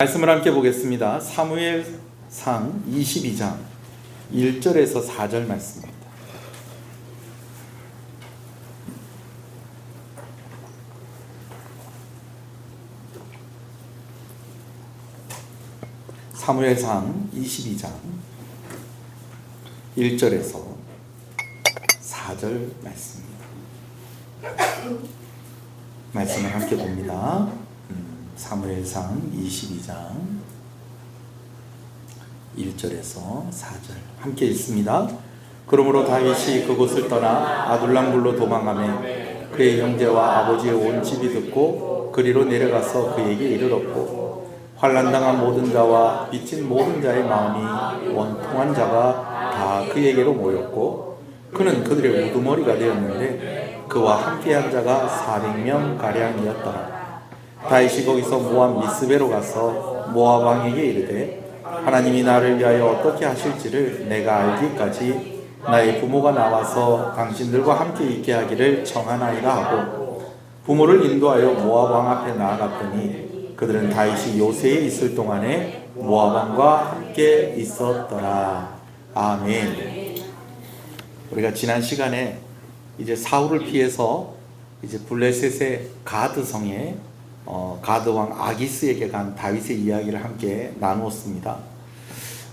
말씀을 함께 보겠습니다. 사무엘상 22장 1절에서 4절 말씀입니다. 사무엘상 22장 1절에서 4절 말씀입니다. 말씀을 함께 봅니다. 사무엘상 22장 1절에서 4절 함께 읽습니다. 그러므로 다윗이 그곳을 떠나 아둘람굴로 도망하며 그의 형제와 아버지의 온 집이 듣고 그리로 내려가서 그에게 이르렀고, 환난당한 모든 자와 빚진 모든 자의 마음이 원통한 자가 다 그에게로 모였고, 그는 그들의 우두머리가 되었는데 그와 함께한 자가 400명 가량이었더라. 다윗이 거기서 모압 미스베로 가서 모압 왕에게 이르되, 하나님이 나를 위하여 어떻게 하실지를 내가 알기까지 나의 부모가 나와서 당신들과 함께 있게 하기를 청하나이다 하고 부모를 인도하여 모압 왕 앞에 나아갔더니 그들은 다윗이 요새에 있을 동안에 모압 왕과 함께 있었더라. 아멘. 우리가 지난 시간에 이제 사울을 피해서 이제 블레셋의 가드 성에 가드 왕 아기스에게 간 다윗의 이야기를 함께 나누었습니다.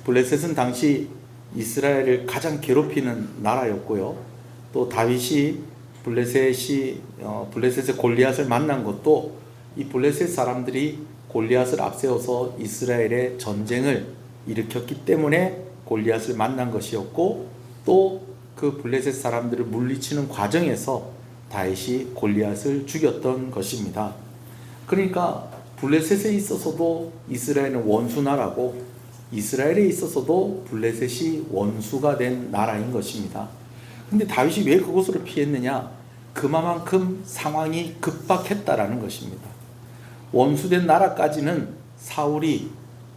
블레셋은 당시 이스라엘을 가장 괴롭히는 나라였고요. 또 다윗이 블레셋의 골리앗을 만난 것도 이 블레셋 사람들이 골리앗을 앞세워서 이스라엘의 전쟁을 일으켰기 때문에 골리앗을 만난 것이었고, 또 그 블레셋 사람들을 물리치는 과정에서 다윗이 골리앗을 죽였던 것입니다. 그러니까 블레셋에 있어서도 이스라엘은 원수나라고, 이스라엘에 있어서도 블레셋이 원수가 된 나라인 것입니다. 근데 다윗이 왜 그곳으로 피했느냐? 그만큼 상황이 급박했다라는 것입니다. 원수된 나라까지는 사울이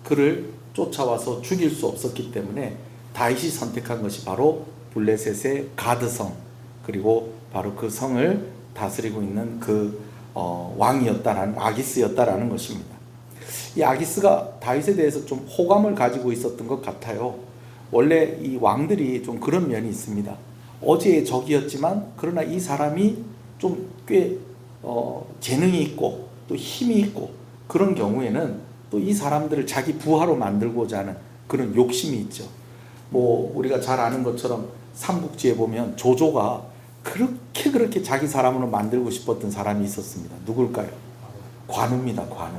그를 쫓아와서 죽일 수 없었기 때문에 다윗이 선택한 것이 바로 블레셋의 가드성, 그리고 바로 그 성을 다스리고 있는 그 왕이었다라는, 아기스였다라는 것입니다. 이 아기스가 다윗에 대해서 좀 호감을 가지고 있었던 것 같아요. 원래 이 왕들이 좀 그런 면이 있습니다. 어제의 적이었지만 그러나 이 사람이 좀 꽤 재능이 있고 또 힘이 있고, 그런 경우에는 또 이 사람들을 자기 부하로 만들고자 하는 그런 욕심이 있죠. 뭐 우리가 잘 아는 것처럼 삼국지에 보면 조조가 그렇게 자기 사람으로 만들고 싶었던 사람이 있었습니다. 누굴까요? 관우입니다. 관우.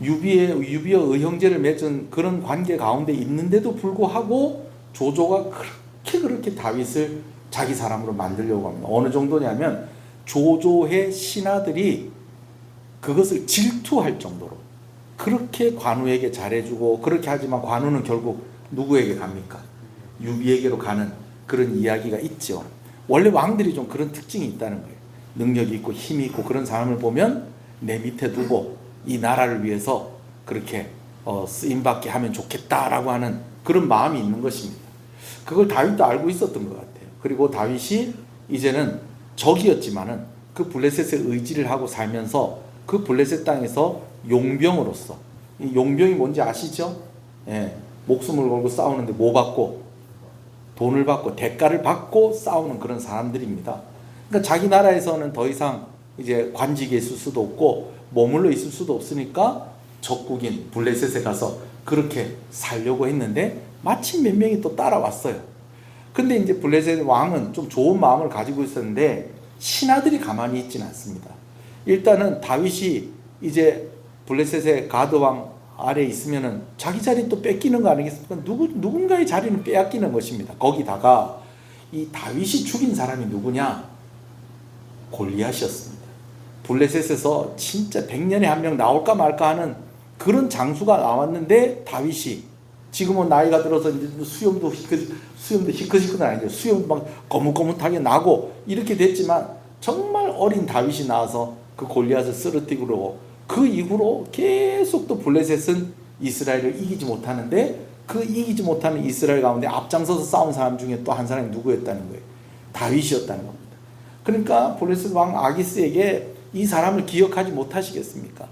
유비와 의형제를 맺은 그런 관계 가운데 있는데도 불구하고 조조가 그렇게 다윗을 자기 사람으로 만들려고 합니다. 어느 정도냐면 조조의 신하들이 그것을 질투할 정도로 그렇게 관우에게 잘해주고, 그렇게 하지만 관우는 결국 누구에게 갑니까? 유비에게로 가는 그런 이야기가 있죠. 원래 왕들이 좀 그런 특징이 있다는 거예요. 능력이 있고 힘이 있고 그런 사람을 보면 내 밑에 두고 이 나라를 위해서 그렇게 쓰임받게 하면 좋겠다라고 하는 그런 마음이 있는 것입니다. 그걸 다윗도 알고 있었던 것 같아요. 그리고 다윗이 이제는 적이었지만은 그 블레셋에 의지를 하고 살면서 그 블레셋 땅에서 용병으로서, 이 용병이 뭔지 아시죠? 목숨을 걸고 싸우는데 뭐 받고? 돈을 받고 대가를 받고 싸우는 그런 사람들입니다. 그러니까 자기 나라에서는 더 이상 이제 관직에 있을 수도 없고 머물러 있을 수도 없으니까 적국인 블레셋에 가서 그렇게 살려고 했는데 마침 몇 명이 또 따라왔어요. 근데 이제 블레셋 왕은 좀 좋은 마음을 가지고 있었는데 신하들이 가만히 있지는 않습니다. 일단은 다윗이 이제 블레셋의 가드 왕 아래 있으면은 자기 자리 또 뺏기는 거 아니겠습니까? 누군가의 자리는 빼앗기는 것입니다. 거기다가 이 다윗이 죽인 사람이 누구냐? 골리앗이었습니다. 블레셋에서 진짜 100년에 한 명 나올까 말까 하는 그런 장수가 나왔는데, 다윗이 지금은 나이가 들어서 이제 수염도 희끗희끗은 아니죠. 수염도 막 거뭇거뭇하게 나고 이렇게 됐지만 정말 어린 다윗이 나와서 그 골리앗을 쓰러뜨리고, 그 이후로 계속 또 블레셋은 이스라엘을 이기지 못하는데, 그 이기지 못하는 이스라엘 가운데 앞장서서 싸운 사람 중에 또 한 사람이 누구였다는 거예요? 다윗이었다는 겁니다. 그러니까 블레셋 왕 아기스에게 이 사람을 기억하지 못하시겠습니까?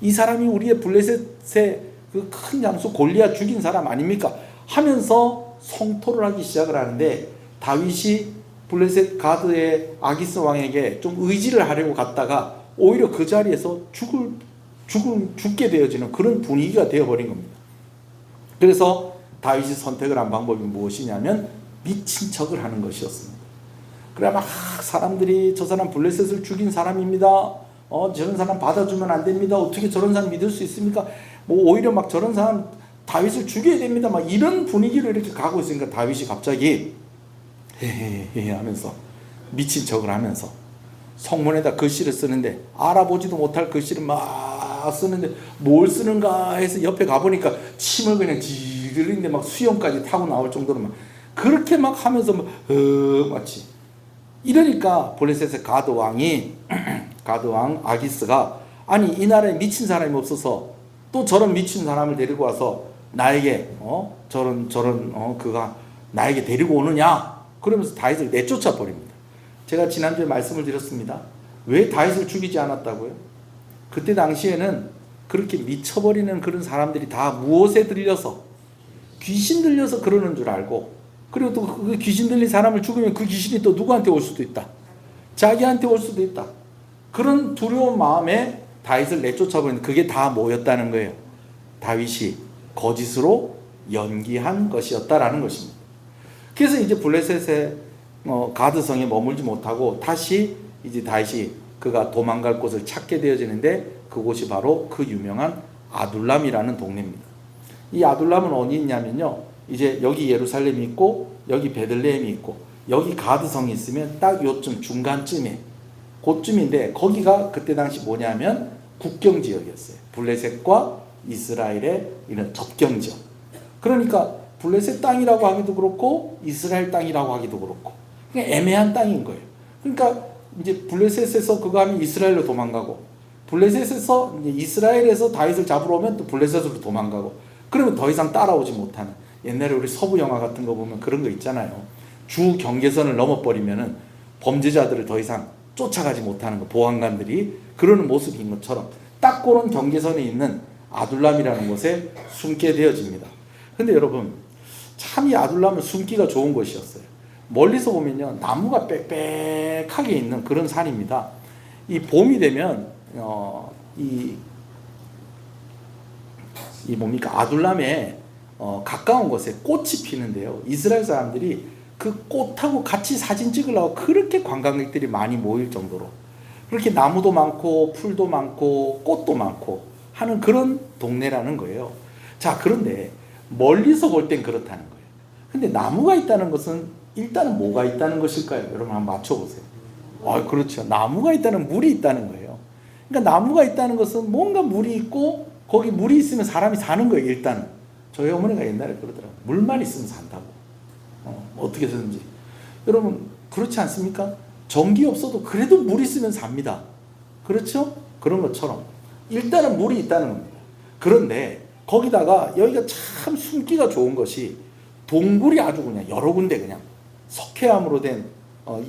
이 사람이 우리의 블레셋의 그 큰 장수 골리앗 죽인 사람 아닙니까? 하면서 성토를 하기 시작을 하는데, 다윗이 블레셋 가드의 아기스 왕에게 좀 의지를 하려고 갔다가 오히려 그 자리에서 죽게 되어지는 그런 분위기가 되어버린 겁니다. 그래서 다윗이 선택을 한 방법이 무엇이냐면 미친 척을 하는 것이었습니다. 그래 막 사람들이 저 사람 블레셋을 죽인 사람입니다. 저런 사람 받아주면 안 됩니다. 어떻게 저런 사람 믿을 수 있습니까? 뭐 오히려 막 저런 사람 다윗을 죽여야 됩니다. 막 이런 분위기로 이렇게 가고 있으니까 다윗이 갑자기 헤헤헤 하면서 미친 척을 하면서 성문에다 글씨를 쓰는데, 알아보지도 못할 글씨를 막 쓰는데 뭘 쓰는가 해서 옆에 가보니까 침을 그냥 질 흘리는데 막 수염까지 타고 나올 정도로 막 그렇게 막 하면서 막 마치 이러니까 블레셋의 가드왕 아기스가, 아니 이 나라에 미친 사람이 없어서 또 저런 미친 사람을 데리고 와서 나에게 그가 나에게 데리고 오느냐, 그러면서 다윗을 내쫓아 버립니다. 제가 지난주에 말씀을 드렸습니다. 왜 다윗을 죽이지 않았다고요? 그때 당시에는 그렇게 미쳐버리는 그런 사람들이 다 무엇에 들려서, 귀신 들려서 그러는 줄 알고, 그리고 또 그 귀신 들린 사람을 죽이면 그 귀신이 또 누구한테 올 수도 있다, 자기한테 올 수도 있다, 그런 두려운 마음에 다윗을 내쫓아버리는, 그게 다 뭐였다는 거예요? 다윗이 거짓으로 연기한 것이었다라는 것입니다. 그래서 이제 블레셋의 가드성에 머물지 못하고 다시 이제 다윗이 그가 도망갈 곳을 찾게 되어지는데, 그곳이 바로 그 유명한 아둘람이라는 동네입니다. 이 아둘람은 어디 있냐면요, 이제 여기 예루살렘이 있고 여기 베들레헴이 있고 여기 가드성이 있으면 딱 요쯤 중간쯤에 그쯤인데, 거기가 그때 당시 뭐냐면 국경 지역이었어요. 블레셋과 이스라엘의 이런 접경 지역. 그러니까 블레셋 땅이라고 하기도 그렇고 이스라엘 땅이라고 하기도 그렇고 그냥 애매한 땅인 거예요. 그러니까 이제 블레셋에서 그거 하면 이스라엘로 도망가고, 블레셋에서 이제 이스라엘에서 다윗을 잡으러 오면 또 블레셋으로 도망가고, 그러면 더 이상 따라오지 못하는, 옛날에 우리 서부 영화 같은 거 보면 그런 거 있잖아요. 주 경계선을 넘어버리면은 범죄자들을 더 이상 쫓아가지 못하는 거, 보안관들이 그러는 모습인 것처럼 딱 그런 경계선에 있는 아둘람이라는 곳에 숨게 되어집니다. 근데 여러분, 참 이 아둘람은 숨기가 좋은 곳이었어요. 멀리서 보면요, 나무가 빽빽하게 있는 그런 산입니다. 이 봄이 되면 이 뭡니까, 아둘람에 가까운 곳에 꽃이 피는데요, 이스라엘 사람들이 그 꽃하고 같이 사진 찍으려고 그렇게 관광객들이 많이 모일 정도로 그렇게 나무도 많고 풀도 많고 꽃도 많고 하는 그런 동네라는 거예요. 자, 그런데 멀리서 볼 땐 그렇다는 거예요. 근데 나무가 있다는 것은 일단은 뭐가 있다는 것일까요? 여러분 한번 맞춰보세요. 그렇죠. 나무가 있다는, 물이 있다는 거예요. 그러니까 나무가 있다는 것은 뭔가 물이 있고, 거기 물이 있으면 사람이 사는 거예요. 일단은 저희 어머니가 옛날에 그러더라고요. 물만 있으면 산다고. 어떻게 되는지. 여러분 그렇지 않습니까? 전기 없어도 그래도 물 있으면 삽니다. 그렇죠? 그런 것처럼 일단은 물이 있다는 겁니다. 그런데 거기다가 여기가 참 숨기가 좋은 것이, 동굴이 아주 그냥 여러 군데 그냥 석회암으로 된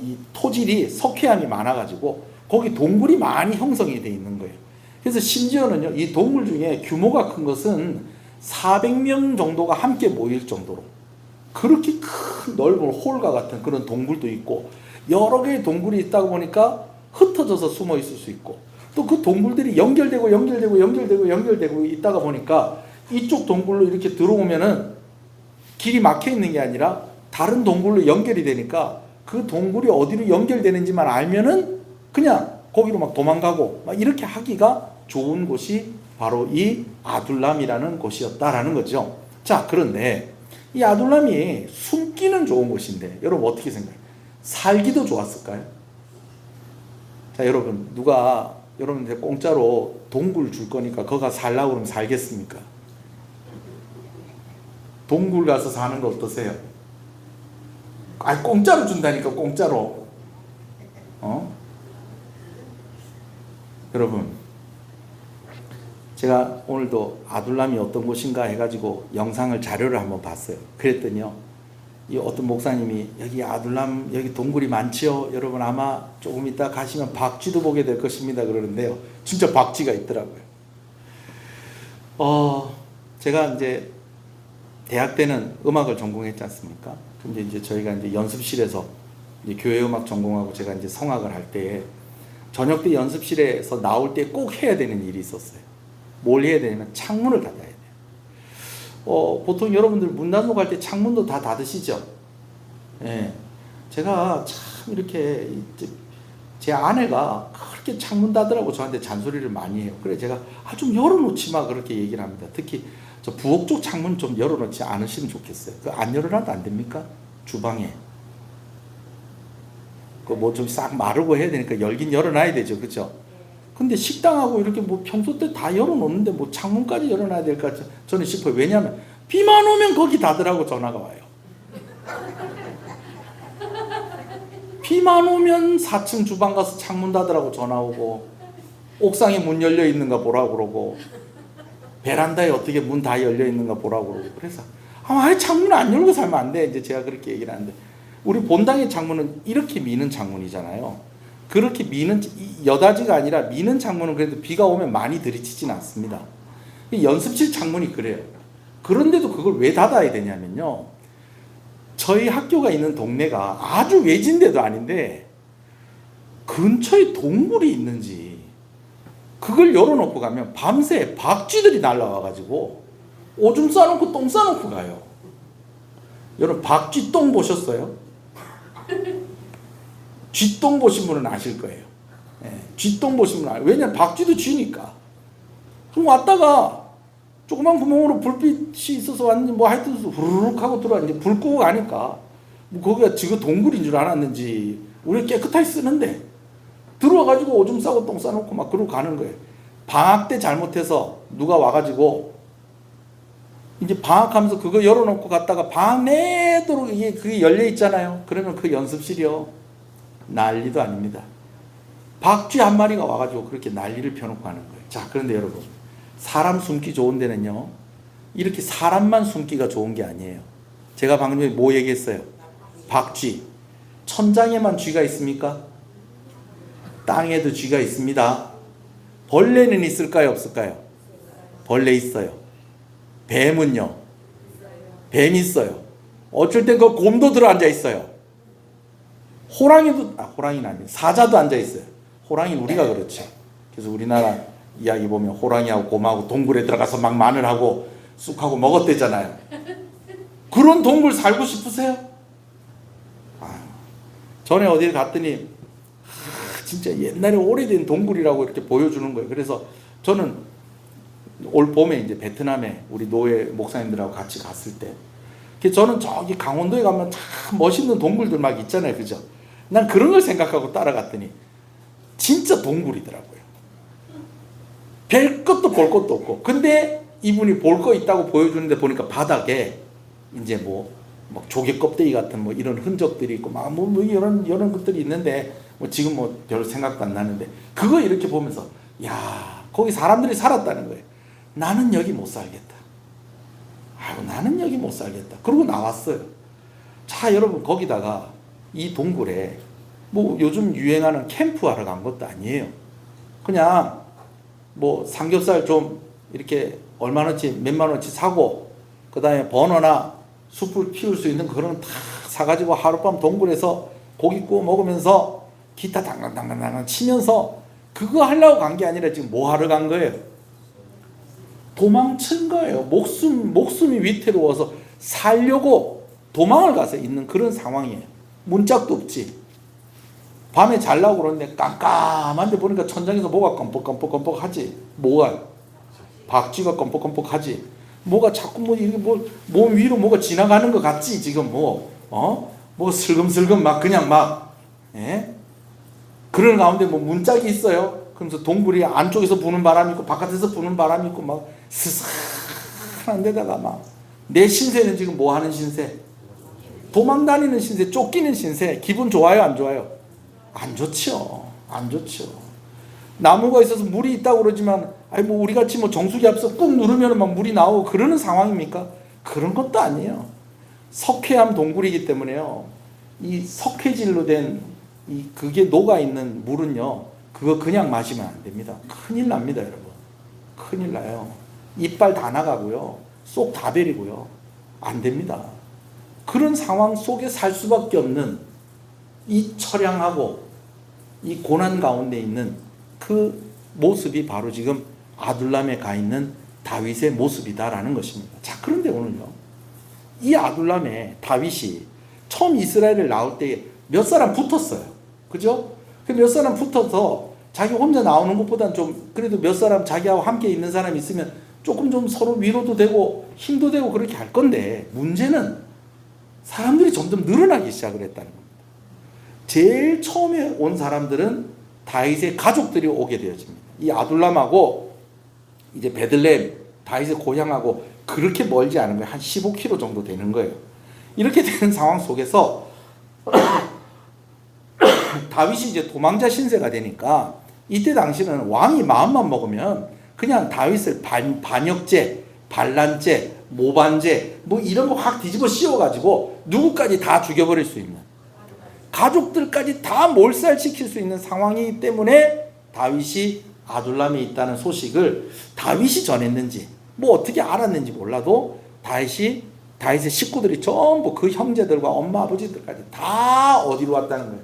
이 토질이 석회암이 많아가지고 거기 동굴이 많이 형성이 돼 있는 거예요. 그래서 심지어는요, 이 동굴 중에 규모가 큰 것은 400명 정도가 함께 모일 정도로 그렇게 큰 넓은 홀과 같은 그런 동굴도 있고, 여러 개의 동굴이 있다 보니까 흩어져서 숨어 있을 수 있고, 또 그 동굴들이 연결되고 있다가 보니까 이쪽 동굴로 이렇게 들어오면은 길이 막혀 있는 게 아니라 다른 동굴로 연결이 되니까 그 동굴이 어디로 연결되는지만 알면은 그냥 거기로 막 도망가고 막 이렇게 하기가 좋은 곳이 바로 이 아둘람이라는 곳이었다라는 거죠. 자, 그런데 이 아둘람이 숨기는 좋은 곳인데 여러분 어떻게 생각해요? 살기도 좋았을까요? 자, 여러분 누가 여러분들 공짜로 동굴 줄 거니까 거기 살라고 그러면 살겠습니까? 동굴 가서 사는 거 어떠세요? 공짜로 준다니까, 공짜로. 여러분, 제가 오늘도 아둘람이 어떤 곳인가 해가지고 영상을, 자료를 한번 봤어요. 그랬더니요, 이 어떤 목사님이 여기 아둘람 여기 동굴이 많지요, 여러분 아마 조금 이따 가시면 박쥐도 보게 될 것입니다 그러는데요, 진짜 박쥐가 있더라고요. 제가 이제 대학 때는 음악을 전공했지 않습니까? 근데 이제 저희가 이제 연습실에서 이제 교회 음악 전공하고 제가 이제 성악을 할 때에 저녁 때 연습실에서 나올 때 꼭 해야 되는 일이 있었어요. 뭘 해야 되냐면 창문을 닫아야 돼요. 보통 여러분들 문 닫고 갈 때 창문도 다 닫으시죠? 예. 제가 참 이렇게 제 아내가 그렇게 창문 닫으라고 저한테 잔소리를 많이 해요. 그래 제가 좀 열어놓지 마 그렇게 얘기를 합니다. 특히 저 부엌 쪽 창문 좀 열어놓지 않으시면 좋겠어요. 그 안 열어놔도 안 됩니까? 주방에. 그 뭐 좀 싹 마르고 해야 되니까 열긴 열어놔야 되죠. 그렇죠? 근데 식당하고 이렇게 뭐 평소 때 다 열어놓는데 뭐 창문까지 열어놔야 될까 저는 싶어요. 왜냐하면 비만 오면 거기 닫으라고 전화가 와요. 비만 오면 4층 주방 가서 창문 닫으라고 전화 오고 옥상에 문 열려 있는가 보라고 그러고 베란다에 어떻게 문 다 열려 있는가 보라고 그러고 그래서 아예 창문 안 열고 살면 안 돼. 이제 제가 그렇게 얘기를 하는데 우리 본당의 창문은 이렇게 미는 창문이잖아요. 그렇게 미는 여다지가 아니라 미는 창문은 그래도 비가 오면 많이 들이치진 않습니다. 연습실 창문이 그래요. 그런데도 그걸 왜 닫아야 되냐면요. 저희 학교가 있는 동네가 아주 외진데도 아닌데 근처에 동굴이 있는지 그걸 열어놓고 가면 밤새 박쥐들이 날라와가지고 오줌 싸놓고 똥 싸놓고 가요. 여러분 박쥐 똥 보셨어요? 쥐똥 보신 분은 아실 거예요. 쥐똥 보신 분은 왜냐면 박쥐도 쥐니까. 그럼 왔다가 조그만 구멍으로 불빛이 있어서 왔는지 뭐 하여튼 후루룩 하고 들어왔는데 불 끄고 가니까 뭐 거기가 지금 동굴인 줄 알았는지 우리 깨끗하게 쓰는데 들어와가지고 오줌 싸고 똥 싸놓고 막 그러고 가는 거예요. 방학 때 잘못해서 누가 와가지고 이제 방학하면서 그거 열어놓고 갔다가 방학 내도록 이게 그게 열려 있잖아요. 그러면 그 연습실이요 난리도 아닙니다. 박쥐 한 마리가 와가지고 그렇게 난리를 펴놓고 가는 거예요. 자, 그런데 여러분 사람 숨기 좋은 데는요 이렇게 사람만 숨기가 좋은 게 아니에요. 제가 방금 전에 뭐 얘기했어요? 박쥐. 천장에만 쥐가 있습니까? 땅에도 쥐가 있습니다. 벌레는 있을까요? 없을까요? 벌레 있어요. 뱀은요? 뱀 있어요. 어쩔 땐 그 곰도 들어 앉아 있어요. 호랑이도 호랑이는 아니에요. 사자도 앉아 있어요. 호랑이는 우리가 그렇죠. 그래서 우리나라 이야기 보면 호랑이하고 곰하고 동굴에 들어가서 막 마늘하고 쑥하고 먹었대잖아요. 그런 동굴 살고 싶으세요? 전에 어디를 갔더니 진짜 옛날에 오래된 동굴이라고 이렇게 보여주는 거예요. 그래서 저는 올 봄에 이제 베트남에 우리 노예 목사님들하고 같이 갔을 때 저는 저기 강원도에 가면 참 멋있는 동굴들 막 있잖아요. 그죠? 난 그런 걸 생각하고 따라갔더니 진짜 동굴이더라고요. 별 것도 볼 것도 없고. 근데 이분이 볼 거 있다고 보여주는데 보니까 바닥에 이제 뭐 조개 껍데기 같은 뭐 이런 흔적들이 있고 막 뭐 이런 것들이 있는데 뭐 지금 뭐 별 생각도 안 나는데 그거 이렇게 보면서 야 거기 사람들이 살았다는 거예요. 나는 여기 못 살겠다. 아이고 나는 여기 못 살겠다. 그러고 나왔어요. 자 여러분 거기다가 이 동굴에 뭐 요즘 유행하는 캠프하러 간 것도 아니에요. 그냥 뭐 삼겹살 좀 이렇게 얼마나치 몇만 원치 사고 그 다음에 버너나 숯불 피울 수 있는 그런 다 사가지고 하룻밤 동굴에서 고기 구워 먹으면서 기타 당당당당 치면서 그거 하려고 간 게 아니라 지금 뭐 하러 간 거예요? 도망친 거예요. 목숨이 위태로워서 살려고 도망을 가서 있는 그런 상황이에요. 문짝도 없지. 밤에 자려고 그러는데 깜깜한데 보니까 천장에서 뭐가 껌뻑껌뻑껌뻑 하지. 뭐가? 박쥐가 껌뻑껌뻑 하지. 뭐가 자꾸 뭐 이렇게 몸 위로 뭐가 지나가는 것 같지 지금 뭐 슬금슬금 막 그냥 막 그런 가운데 뭐 문짝이 있어요. 그러면서 동굴이 안쪽에서 부는 바람이 있고 바깥에서 부는 바람이 있고 막 스스한 데다가 막 내 신세는 지금 뭐 하는 신세? 도망다니는 신세, 쫓기는 신세. 기분 좋아요, 안 좋아요? 안 좋죠. 안 좋죠. 나무가 있어서 물이 있다고 그러지만 아니 뭐 우리 같이 뭐 정수기 앞에서 꾹 누르면 막 물이 나오고 그러는 상황입니까? 그런 것도 아니에요. 석회암 동굴이기 때문에요. 이 석회질로 된 그게 녹아 있는 물은요. 그거 그냥 마시면 안 됩니다. 큰일 납니다, 여러분. 큰일 나요. 이빨 다 나가고요. 쏙 다 베리고요. 안 됩니다. 그런 상황 속에 살 수밖에 없는 이 처량하고 이 고난 가운데 있는 그 모습이 바로 지금 아둘람에 가 있는 다윗의 모습이다라는 것입니다. 자, 그런데 오늘요, 이 아둘람에 다윗이 처음 이스라엘을 나올 때 몇 사람 붙었어요. 그죠? 그 몇 사람 붙어서 자기 혼자 나오는 것보다는 좀 그래도 몇 사람 자기하고 함께 있는 사람이 있으면 조금 좀 서로 위로도 되고 힘도 되고 그렇게 할 건데, 문제는 사람들이 점점 늘어나기 시작을 했다는 겁니다. 제일 처음에 온 사람들은 다윗의 가족들이 오게 되어집니다. 이 아둘람하고 이제 베들레헴, 다윗의 고향하고 그렇게 멀지 않은 거예요. 한 15km 정도 되는 거예요. 이렇게 되는 상황 속에서 다윗이 이제 도망자 신세가 되니까, 이때 당시는 왕이 마음만 먹으면 그냥 다윗을 반역죄, 반란죄, 모반죄 뭐 이런 거 확 뒤집어 씌워가지고 누구까지 다 죽여버릴 수 있는, 가족들까지 다 몰살시킬 수 있는 상황이기 때문에 다윗이 아둘람에 있다는 소식을 다윗이 전했는지 뭐 어떻게 알았는지 몰라도 다윗의 식구들이 전부 그 형제들과 엄마 아버지들까지 다 어디로 왔다는 거예요?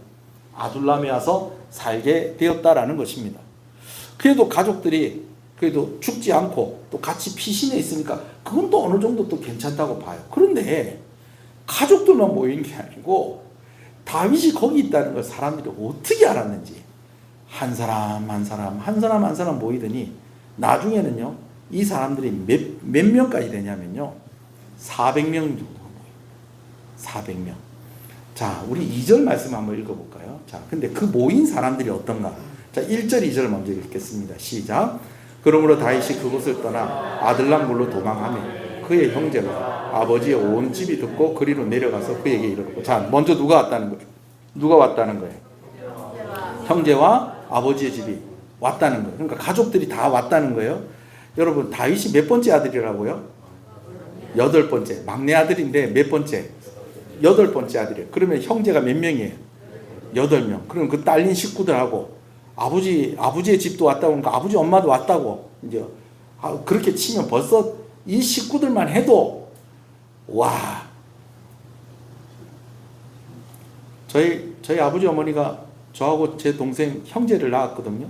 아둘람에 와서 살게 되었다라는 것입니다. 그래도 가족들이 그래도 죽지 않고 또 같이 피신해 있으니까 그건 또 어느 정도 또 괜찮다고 봐요. 그런데 가족들만 모인 게 아니고 다윗이 거기 있다는 걸 사람들이 어떻게 알았는지 한 사람 한 사람 모이더니 나중에는요, 이 사람들이 몇 명까지 되냐면요, 400명 정도 모여요. 400명. 자, 우리 2절 말씀 한번 읽어볼까요? 자, 근데 그 모인 사람들이 어떤가? 자, 1절 2절 먼저 읽겠습니다. 시작. 그러므로 다윗이 그곳을 떠나 아들람 물로 도망하며 그의 형제와 아버지의 온 집이 듣고 그리로 내려가서 그에게 이르고. 자, 먼저 누가 왔다는 거예요? 누가 왔다는 거예요? 형제와 아버지의 집이 왔다는 거예요. 그러니까 가족들이 다 왔다는 거예요. 여러분, 다윗이 몇 번째 아들이라고요? 8번째. 막내 아들인데 몇 번째? 8번째 아들이에요. 그러면 형제가 몇 명이에요? 8명. 그럼 그 딸린 식구들하고 아버지의 집도 왔다고 하니까 아버지 엄마도 왔다고 이제 그렇게 치면 벌써 이 식구들만 해도 와, 저희 아버지 어머니가 저하고 제 동생 형제를 낳았거든요.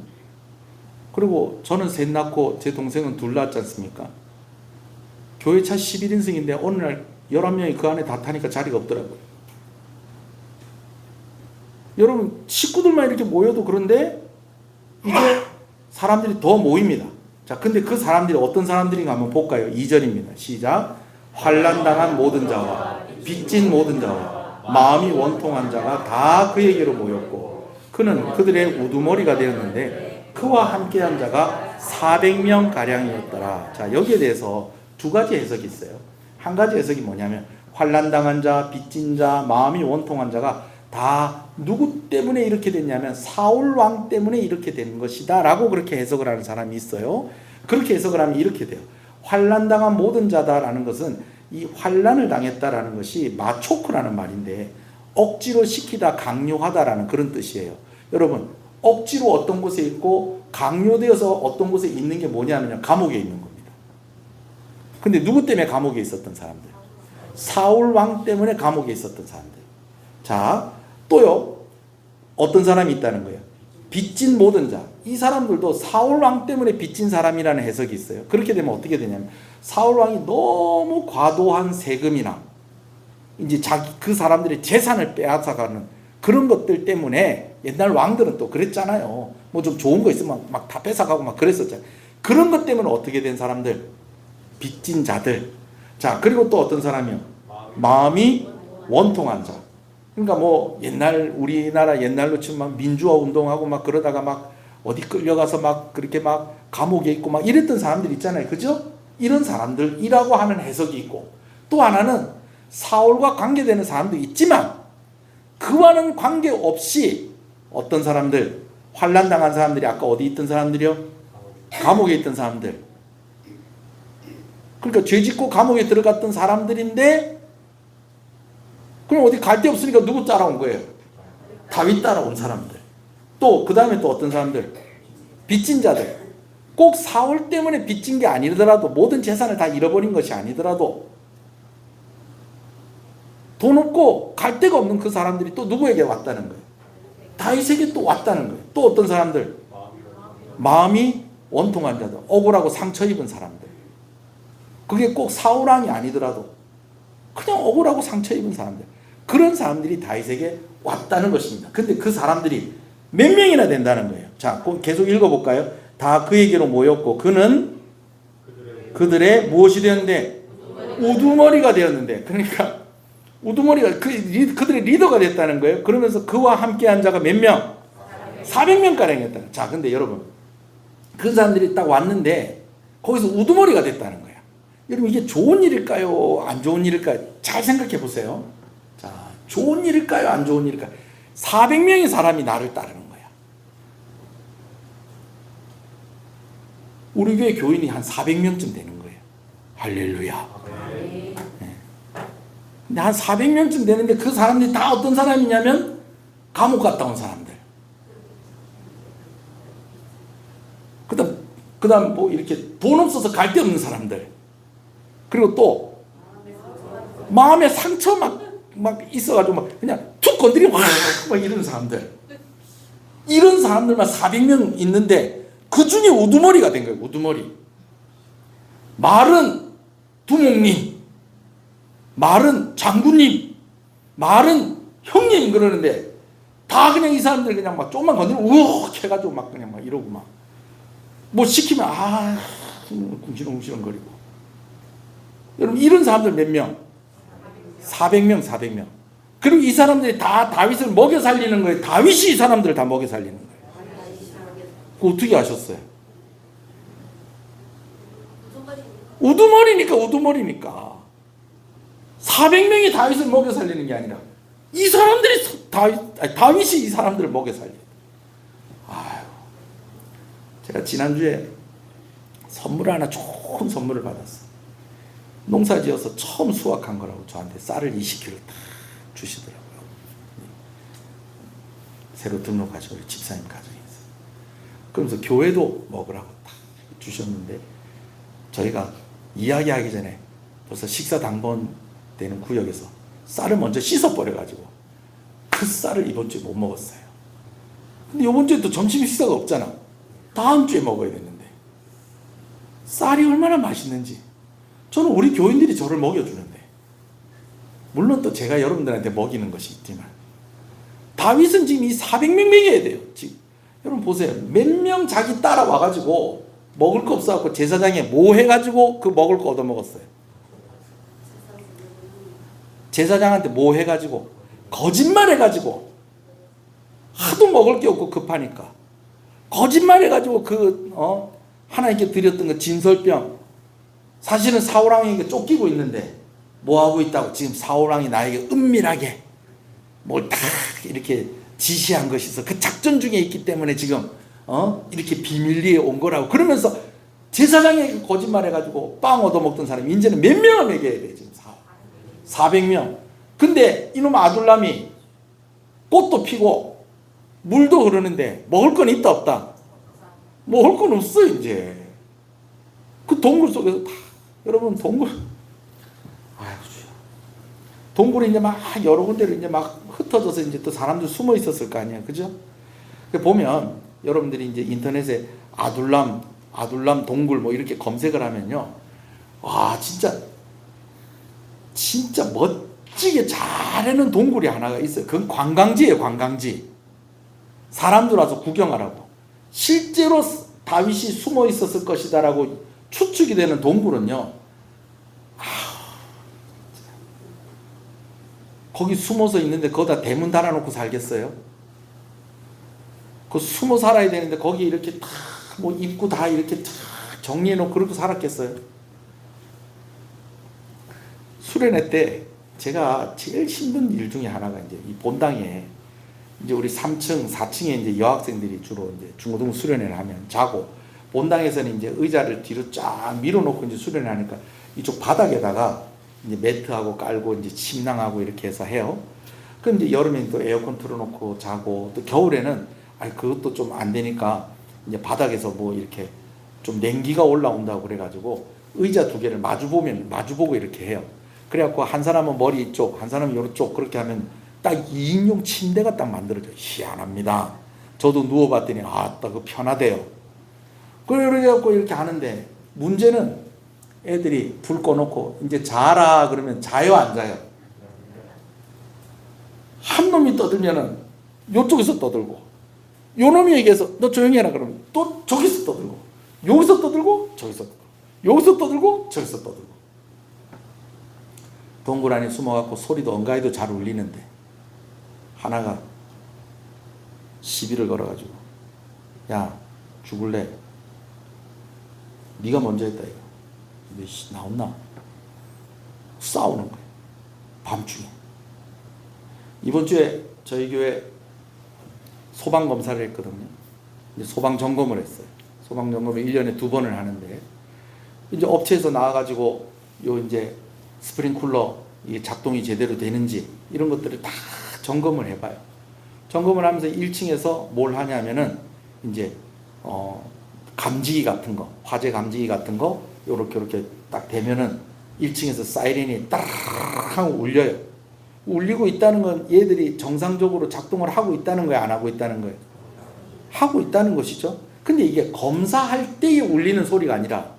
그리고 저는 셋 낳고 제 동생은 둘 낳았지 않습니까? 교회 차 11인승인데 어느 날 11명이 그 안에 다 타니까 자리가 없더라고요. 여러분, 식구들만 이렇게 모여도 그런데 이제 사람들이 더 모입니다. 자, 근데 그 사람들이 어떤 사람들인가 한번 볼까요? 2절입니다. 시작. 환난당한 모든 자와 빚진 모든 자와 마음이 원통한 자가 다 그에게로 모였고 그는 그들의 우두머리가 되었는데 그와 함께한 자가 400명 가량이었더라. 자, 여기에 대해서 두 가지 해석이 있어요. 한 가지 해석이 뭐냐면 환난당한 자, 빚진 자, 마음이 원통한 자가 다 누구 때문에 이렇게 됐냐면 사울 왕 때문에 이렇게 된 것이다 라고 그렇게 해석을 하는 사람이 있어요. 그렇게 해석을 하면 이렇게 돼요. 환난당한 모든 자다라는 것은 이 환난을 당했다라는 것이 마초크라는 말인데 억지로 시키다, 강요하다라는 그런 뜻이에요. 여러분, 억지로 어떤 곳에 있고 강요되어서 어떤 곳에 있는 게 뭐냐면요, 감옥에 있는 겁니다. 근데 누구 때문에 감옥에 있었던 사람들? 사울 왕 때문에 감옥에 있었던 사람들. 자, 또요, 어떤 사람이 있다는 거예요? 빚진 모든 자. 이 사람들도 사울 왕 때문에 빚진 사람이라는 해석이 있어요. 그렇게 되면 어떻게 되냐면 사울 왕이 너무 과도한 세금이나 이제 그 사람들의 재산을 빼앗아가는 그런 것들 때문에, 옛날 왕들은 또 그랬잖아요. 뭐 좀 좋은 거 있으면 막 다 뺏어가고 막 그랬었잖아요. 그런 것 때문에 어떻게 된 사람들? 빚진 자들. 자, 그리고 또 어떤 사람이요? 마음이 원통한 자. 그러니까 뭐 우리나라 옛날로 치면 막 민주화 운동하고 막 그러다가 막 어디 끌려가서 막 그렇게 막 감옥에 있고 막 이랬던 사람들 있잖아요. 그죠? 이런 사람들이라고 하는 해석이 있고, 또 하나는 사울과 관계되는 사람도 있지만 그와는 관계없이 어떤 사람들, 환난당한 사람들이 아까 어디 있던 사람들이요? 감옥에 있던 사람들. 그러니까 죄 짓고 감옥에 들어갔던 사람들인데 그럼 어디 갈 데 없으니까 누구 따라온 거예요? 다윗 따라온 사람들. 또 그 다음에 또 어떤 사람들? 빚진 자들. 꼭 사울 때문에 빚진 게 아니더라도, 모든 재산을 다 잃어버린 것이 아니더라도, 돈 없고 갈 데가 없는 그 사람들이 또 누구에게 왔다는 거예요? 다윗에게 또 왔다는 거예요. 또 어떤 사람들? 마음이 원통한 자들, 억울하고 상처 입은 사람들. 그게 꼭 사울왕이 아니더라도 그냥 억울하고 상처 입은 사람들, 그런 사람들이 다윗에게 왔다는 것입니다. 근데 그 사람들이 몇 명이나 된다는 거예요. 자, 계속 읽어볼까요? 다 그에게로 모였고 그는 그들의 무엇이 되었는데? 우두머리가 되었는데, 그러니까 우두머리가 그들의 리더가 됐다는 거예요. 그러면서 그와 함께한 자가 몇 명? 400명가량이었다. 자, 근데 여러분, 그 사람들이 딱 왔는데 거기서 우두머리가 됐다는 거야. 여러분, 이게 좋은 일일까요? 안 좋은 일일까요? 잘 생각해 보세요. 자, 좋은 일일까요? 안 좋은 일일까요? 400명의 사람이 나를 따르는 거야. 우리 교회 교인이 한 400명쯤 되는 거예요. 할렐루야. 네. 근데 한 400명쯤 되는데 그 사람들이 다 어떤 사람이냐면 감옥 갔다 온 사람들. 그다음 뭐 이렇게 돈 없어서 갈 데 없는 사람들. 그리고 또 마음에 상처 막 있어가지고 막 그냥 툭 건드리면 막 이런 사람들. 이런 사람들만 400명 있는데 그 중에 우두머리가 된 거예요. 우두머리. 말은 두목님, 말은 장군님, 말은 형님 그러는데 다 그냥 이 사람들 그냥 막 조금만 건드리면 우욱 해가지고 막 그냥 막 이러고 막 뭐 시키면 궁시렁궁시렁거리고. 여러분, 이런 사람들 몇 명? 400명, 400명. 그리고 이 사람들이 다 다윗을 먹여 살리는 거예요. 다윗이 이 사람들을 다 먹여 살리는 거예요. 그거 어떻게 아셨어요? 우두머리니까. 400명이 다윗을 먹여 살리는 게 아니라 이 사람들이 다윗이 이 사람들을 먹여 살려요. 제가 지난주에 선물 하나, 좋은 선물을 받았어요. 농사 지어서 처음 수확한 거라고 저한테 쌀을 20kg 딱 주시더라고요. 새로 등록하신 우리 집사님 가정에서. 그러면서 교회도 먹으라고 딱 주셨는데, 저희가 이야기하기 전에 벌써 식사 당번되는 구역에서 쌀을 먼저 씻어버려가지고 그 쌀을 이번 주에 못 먹었어요. 근데 이번 주에 또 점심 식사가 없잖아. 다음 주에 먹어야 되는데 쌀이 얼마나 맛있는지 저는 우리 교인들이 저를 먹여주는데, 물론 또 제가 여러분들한테 먹이는 것이 있지만 다윗은 지금 이 400명 먹여야 돼요. 지금 여러분 보세요. 몇 명 자기 따라와가지고 먹을 거 없어갖고 제사장에 뭐 해가지고 그 먹을 거 얻어먹었어요. 제사장한테 뭐 해가지고 거짓말 해가지고, 하도 먹을 게 없고 급하니까 거짓말 해가지고 하나님께 드렸던 그 진설병, 사실은 사울왕에게 쫓기고 있는데 뭐 하고 있다고, 지금 사울왕이 나에게 은밀하게 뭘 다 이렇게 지시한 것이 있어. 그 작전 중에 있기 때문에 지금 이렇게 비밀리에 온 거라고. 그러면서 제사장에게 거짓말 해가지고 빵 얻어먹던 사람이 이제는 몇 명을 먹여야 돼. 지금 400명. 근데 이놈 아둘람이 꽃도 피고 물도 흐르는데 먹을 건 있다 없다? 먹을 건 없어. 이제 그 동굴 속에서 다, 여러분, 동굴이 이제 막 여러 군데로 이제 막 흩어져서 이제 또 사람들 숨어 있었을 거 아니야, 그죠? 보면 여러분들이 이제 인터넷에 아둘람 동굴 뭐 이렇게 검색을 하면요, 와, 진짜 멋지게 잘 해놓은 동굴이 하나가 있어요. 그건 관광지예요, 관광지. 사람들 와서 구경하라고. 실제로 다윗이 숨어 있었을 것이다라고 추측이 되는 동굴은요, 거기 숨어서 있는데 거기다 대문 달아놓고 살겠어요? 그 숨어 살아야 되는데 거기 이렇게 다 뭐 입구 다 이렇게 다 정리해놓고 그러고 살았겠어요? 수련회 때 제가 제일 힘든 일 중에 하나가 이제 이 본당에 이제 우리 3층, 4층에 이제 여학생들이 주로 이제 중고등 수련회를 하면 자고, 본당에서는 이제 의자를 뒤로 쫙 밀어놓고 이제 수련회 하니까 이쪽 바닥에다가 이제 매트하고 깔고 이제 침낭하고 이렇게 해서 해요. 그럼 이제 여름에는 또 에어컨 틀어놓고 자고, 또 겨울에는 그것도 좀 안 되니까 이제 바닥에서 뭐 이렇게 좀 냉기가 올라온다고 그래가지고 의자 두 개를 마주보고 이렇게 해요. 그래갖고 한 사람은 머리 이쪽, 한 사람은 이쪽 그렇게 하면 딱 2인용 침대가 딱 만들어져요. 희한합니다. 저도 누워봤더니 딱 그 편하대요. 그래갖고 이렇게 하는데 문제는 애들이 불 꺼놓고 이제 자라 그러면 자요 안 자요? 한 놈이 떠들면은 요쪽에서 떠들고 요 놈이 얘기해서 너 조용히 해라 그러면 또 저기서 떠들고 여기서 떠들고 저기서 떠들고 여기서 떠들고 저기서 떠들고 동굴 안에 숨어갖고 소리도 엉가이도 잘 울리는데 하나가 시비를 걸어가지고 야 죽을래? 네가 먼저 했다 이거. 근데 나왔나? 싸우는 거예요. 밤중에. 이번 주에 저희 교회 소방 검사를 했거든요. 이제 소방 점검을 했어요. 소방 점검을 1년에 2번을 하는데 이제 업체에서 나와가지고 요 이제 스프링쿨러 이 작동이 제대로 되는지 이런 것들을 다 점검을 해봐요. 점검을 하면서 1층에서 뭘 하냐면은 이제 감지기 같은 거, 화재 감지기 같은 거 요렇게 딱 되면은 1층에서 사이렌이 따르르 하고 울려요. 울리고 있다는 건 얘들이 정상적으로 작동을 하고 있다는 거예요, 안 하고 있다는 거예요? 하고 있다는 것이죠. 근데 이게 검사할 때에 울리는 소리가 아니라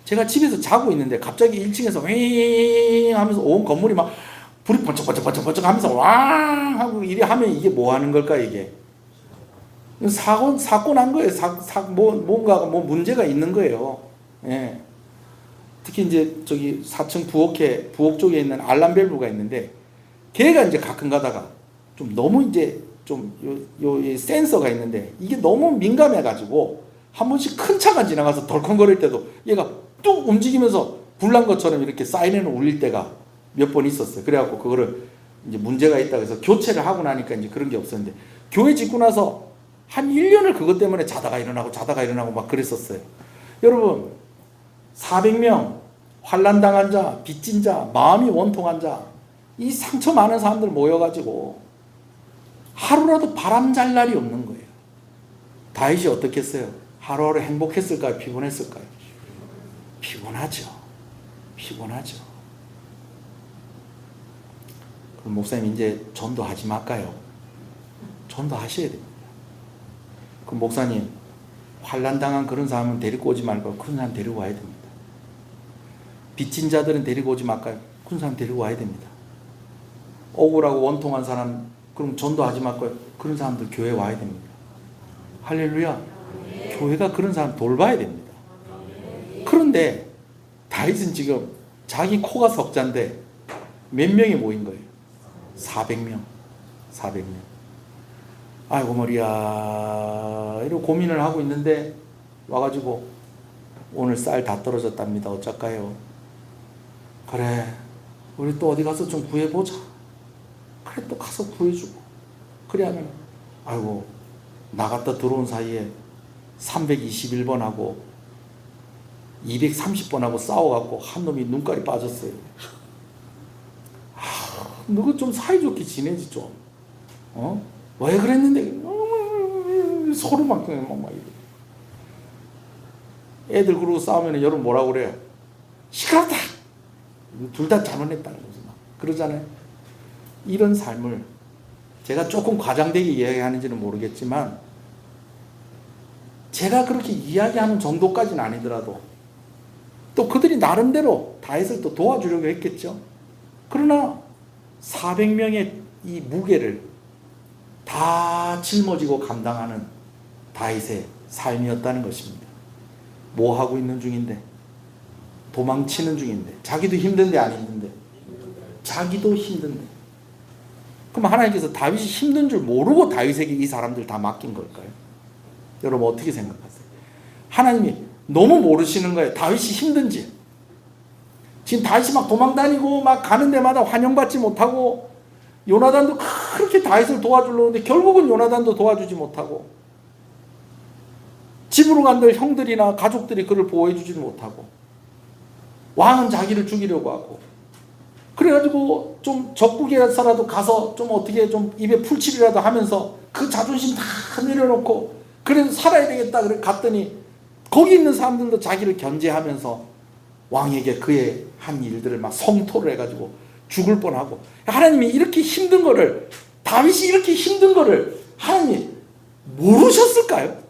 제가 집에서 자고 있는데 갑자기 1층에서 윙 하면서 온 건물이 막 불이 번쩍번쩍 하면서 왕 하고 이래 하면 이게 뭐 하는 걸까 이게? 사고 난 거예요. 뭔가 문제가 있는 거예요. 예. 특히 이제 저기 4층 부엌 쪽에 있는 알람 밸브가 있는데 걔가 이제 가끔 가다가 좀 너무 이제 좀 요 센서가 있는데 이게 너무 민감해가지고 한 번씩 큰 차가 지나가서 덜컹거릴 때도 얘가 뚝 움직이면서 불난 것처럼 이렇게 사이렌을 울릴 때가 몇 번 있었어요. 그래갖고 그거를 이제 문제가 있다고 해서 교체를 하고 나니까 이제 그런 게 없었는데 교회 짓고 나서 한 1년을 그것 때문에 자다가 일어나고 막 그랬었어요. 여러분 400명 환난당한 자, 빚진 자, 마음이 원통한 자, 이 상처 많은 사람들 모여가지고 하루라도 바람 잘 날이 없는 거예요. 다윗이 어떻게 했어요? 하루하루 행복했을까요? 피곤했을까요? 피곤하죠. 그럼 목사님 이제 전도하지 말까요? 전도하셔야 됩니다. 그럼 목사님 환난당한 그런 사람은 데리고 오지 말고 그런 사람 데리고 와야 됩니다. 빚진 자들은 데리고 오지 말까요? 그런 사람 데리고 와야 됩니다. 억울하고 원통한 사람 그럼 전도하지 말고요. 그런 사람들 교회 와야 됩니다. 할렐루야. 교회가 그런 사람 돌봐야 됩니다. 그런데 다윗은 지금 자기 코가 석자인데 몇 명이 모인 거예요? 400명. 아이고 머리야 이러고 고민을 하고 있는데 와가지고 오늘 쌀 다 떨어졌답니다. 어쩔까요? 그래 우리 또 어디 가서 좀 구해보자. 그래 또 가서 구해주고 그래 하면 아이고 나갔다 들어온 사이에 321번하고 230번하고 싸워갖고 한 놈이 눈깔이 빠졌어요. 너가 좀 사이좋게 지내지 좀. 왜 그랬는데 서로 막 이래. 애들 그러고 싸우면 여러분 뭐라고 그래요? 시끄럽다. 둘 다 잘못했다는 거지 막 그러잖아요. 이런 삶을 제가 조금 과장되게 이야기하는지는 모르겠지만 제가 그렇게 이야기하는 정도까지는 아니더라도 또 그들이 나름대로 다윗을 또 도와주려고 했겠죠. 그러나 400명의 이 무게를 다 짊어지고 감당하는 다윗의 삶이었다는 것입니다. 뭐 하고 있는 중인데? 도망치는 중인데. 자기도 힘든데 안 힘든데? 자기도 힘든데. 그럼 하나님께서 다윗이 힘든 줄 모르고 다윗에게 이 사람들 다 맡긴 걸까요? 여러분 어떻게 생각하세요? 하나님이 너무 모르시는 거예요. 다윗이 힘든지. 지금 다윗이 막 도망다니고 막 가는 데마다 환영받지 못하고 요나단도 그렇게 다윗을 도와주려는데 결국은 요나단도 도와주지 못하고 집으로 간들 형들이나 가족들이 그를 보호해주지 못하고 왕은 자기를 죽이려고 하고 그래가지고 좀 적국에서라도 가서 좀 어떻게 좀 입에 풀칠이라도 하면서 그 자존심 다 내려놓고 그래도 살아야 되겠다 그래 갔더니 거기 있는 사람들도 자기를 견제하면서 왕에게 그의 한 일들을 막 성토를 해가지고 죽을 뻔하고, 하나님이 이렇게 힘든 거를, 다윗이 이렇게 힘든 거를 하나님이 모르셨을까요?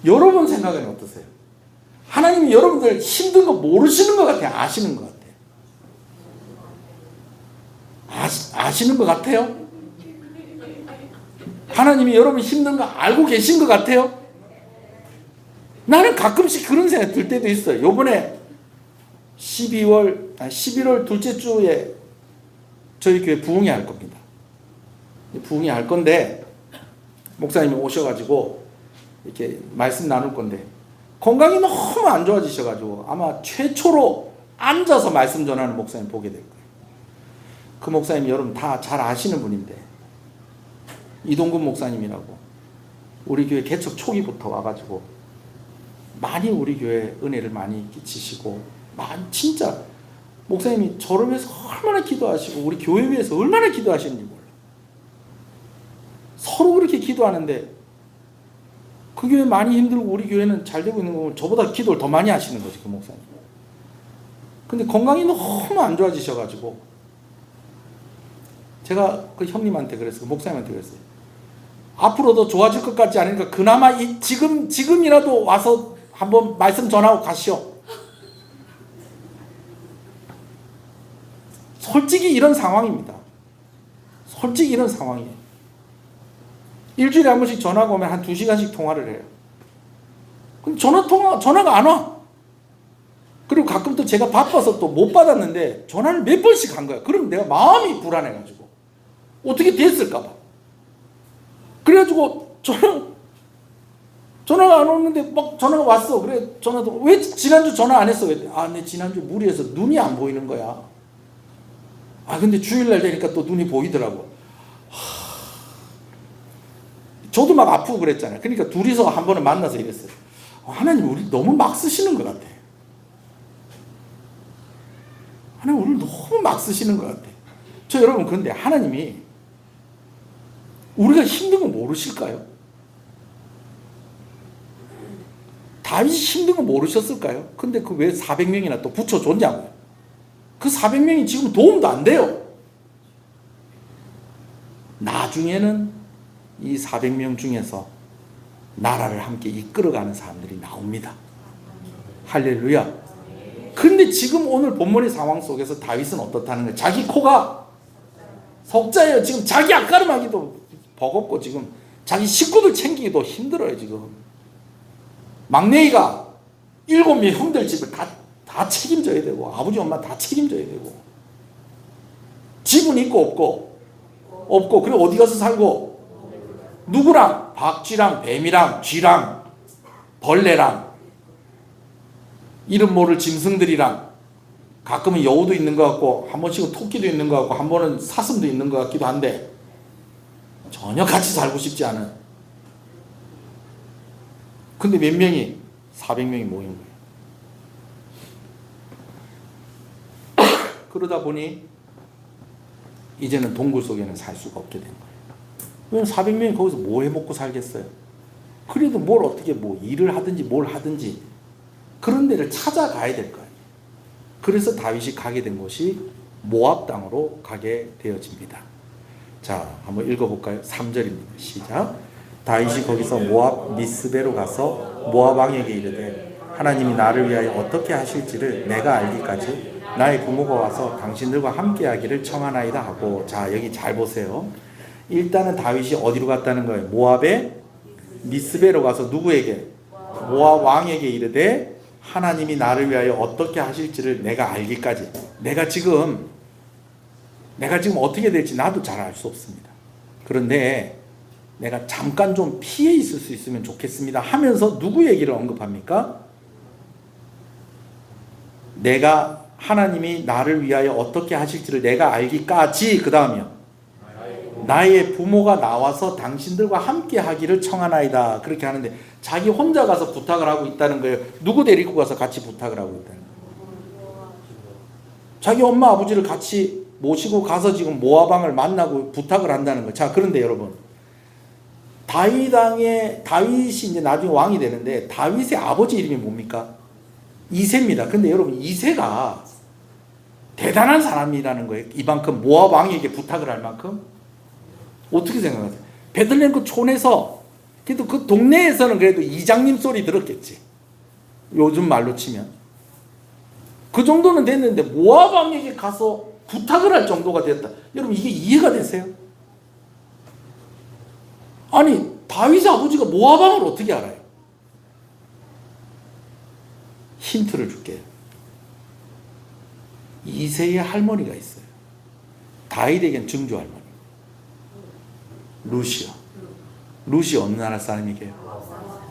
여러분 생각은 어떠세요? 하나님이 여러분들 힘든 거 모르시는 것 같아요? 아시는 것 같아요? 아시는 것 같아요? 하나님이 여러분 힘든 거 알고 계신 것 같아요? 나는 가끔씩 그런 생각 들 때도 있어요. 요번에 11월 둘째 주에 저희 교회 부흥회 할 겁니다. 부흥회 할 건데 목사님이 오셔가지고 이렇게 말씀 나눌 건데, 건강이 너무 안 좋아지셔가지고 아마 최초로 앉아서 말씀 전하는 목사님 보게 될 거예요. 그 목사님 여러분 다 잘 아시는 분인데, 이동근 목사님이라고 우리 교회 개척 초기부터 와가지고 많이 우리 교회 은혜를 많이 끼치시고, 진짜 목사님이 저를 위해서 얼마나 기도하시고 우리 교회 위해서 얼마나 기도하시는지 몰라. 서로 그렇게 기도하는데 그 교회 많이 힘들고 우리 교회는 잘 되고 있는 거, 저보다 기도를 더 많이 하시는 거지 그 목사님. 근데 건강이 너무 안 좋아지셔가지고 제가 그 형님한테 그랬어요. 그 목사님한테 그랬어요. 앞으로도 좋아질 것 같지 않으니까 그나마 지금이라도 와서 한번 말씀 전하고 가시오. 솔직히 이런 상황입니다. 솔직히 이런 상황이에요. 일주일에 한 번씩 전화가 오면 한 2시간씩 통화를 해요. 그럼 전화가 안 와. 그리고 가끔 또 제가 바빠서 또 못 받았는데 전화를 몇 번씩 한 거야. 그럼 내가 마음이 불안해가지고 어떻게 됐을까 봐. 그래가지고 전화가 안 오는데 막 전화가 왔어. 그래, 전화도 왜 지난주 전화 안 했어? 내 지난주 무리해서 눈이 안 보이는 거야. 근데 주일날 되니까 또 눈이 보이더라고. 저도 막 아프고 그랬잖아요. 그러니까 둘이서 한 번은 만나서 이랬어요. 하나님 우리 너무 막 쓰시는 것 같아. 하나님 우리 너무 막 쓰시는 것 같아. 여러분, 그런데 하나님이 우리가 힘든 거 모르실까요? 다윗이 힘든 거 모르셨을까요? 근데 그 왜 400명이나 또 붙여줬냐고요. 그 400명이 지금 도움도 안 돼요. 나중에는 이 400명 중에서 나라를 함께 이끌어가는 사람들이 나옵니다. 할렐루야. 근데 지금 오늘 본문의 상황 속에서 다윗은 어떻다는 거예요? 자기 코가 석자예요. 지금 자기 앞가름하기도 버겁고 지금 자기 식구들 챙기기도 힘들어요. 지금 막내가 7명 형들 집을 다 책임져야 되고 아버지 엄마 다 책임져야 되고 집은 있고 없고 그리고 어디 가서 살고 누구랑? 박쥐랑 뱀이랑 쥐랑 벌레랑 이름 모를 짐승들이랑, 가끔은 여우도 있는 것 같고 한 번씩은 토끼도 있는 것 같고 한 번은 사슴도 있는 것 같기도 한데 전혀 같이 살고 싶지 않은. 근데 몇 명이? 400명이 모인 거예요. 그러다 보니 이제는 동굴 속에는 살 수가 없게 된 거예요. 왜냐면 400명이 거기서 뭐 해먹고 살겠어요? 그래도 뭘 어떻게 일을 하든지 뭘 하든지 그런 데를 찾아가야 될 거예요. 그래서 다윗이 가게 된 곳이 모압 땅으로 가게 되어집니다. 자, 한번 읽어볼까요? 3절입니다. 시작. 다윗이 거기서 모압 미스베로 가서 모압 왕에게 이르되 하나님이 나를 위하여 어떻게 하실지를 내가 알기까지 나의 부모가 와서 당신들과 함께하기를 청하나이다 하고. 자, 여기 잘 보세요. 일단은 다윗이 어디로 갔다는 거예요? 모압의 미스베로 가서 누구에게? 모압 왕에게 이르되 하나님이 나를 위하여 어떻게 하실지를 내가 알기까지. 내가 지금 어떻게 될지 나도 잘 알 수 없습니다. 그런데 내가 잠깐 좀 피해 있을 수 있으면 좋겠습니다 하면서 누구 얘기를 언급합니까? 내가 하나님이 나를 위하여 어떻게 하실지를 내가 알기까지. 그 다음이요. 나의 부모가 나와서 당신들과 함께 하기를 청하나이다. 그렇게 하는데 자기 혼자 가서 부탁을 하고 있다는 거예요. 누구 데리고 가서 같이 부탁을 하고 있다는 거예요. 자기 엄마 아버지를 같이 모시고 가서 지금 모압 왕을 만나고 부탁을 한다는 거예요. 자, 그런데 여러분, 다윗이 이제 나중에 왕이 되는데 다윗의 아버지 이름이 뭡니까? 이새입니다. 근데 여러분 이새가 대단한 사람이라는 거예요. 이만큼 모압 왕에게 부탁을 할 만큼. 어떻게 생각하세요? 베들레헴 그 촌에서 그래도 그 동네에서는 그래도 이장님 소리 들었겠지. 요즘 말로 치면 그 정도는 됐는데 모압 왕에게 가서 부탁을 할 정도가 됐다. 여러분 이게 이해가 되세요? 아니 다윗의 아버지가 모압 왕을 어떻게 알아요? 힌트를 줄게요. 이새의 할머니가 있어요. 다윗에겐 증조 할머니. 루시요. 루시 어느 나라 사람이게요?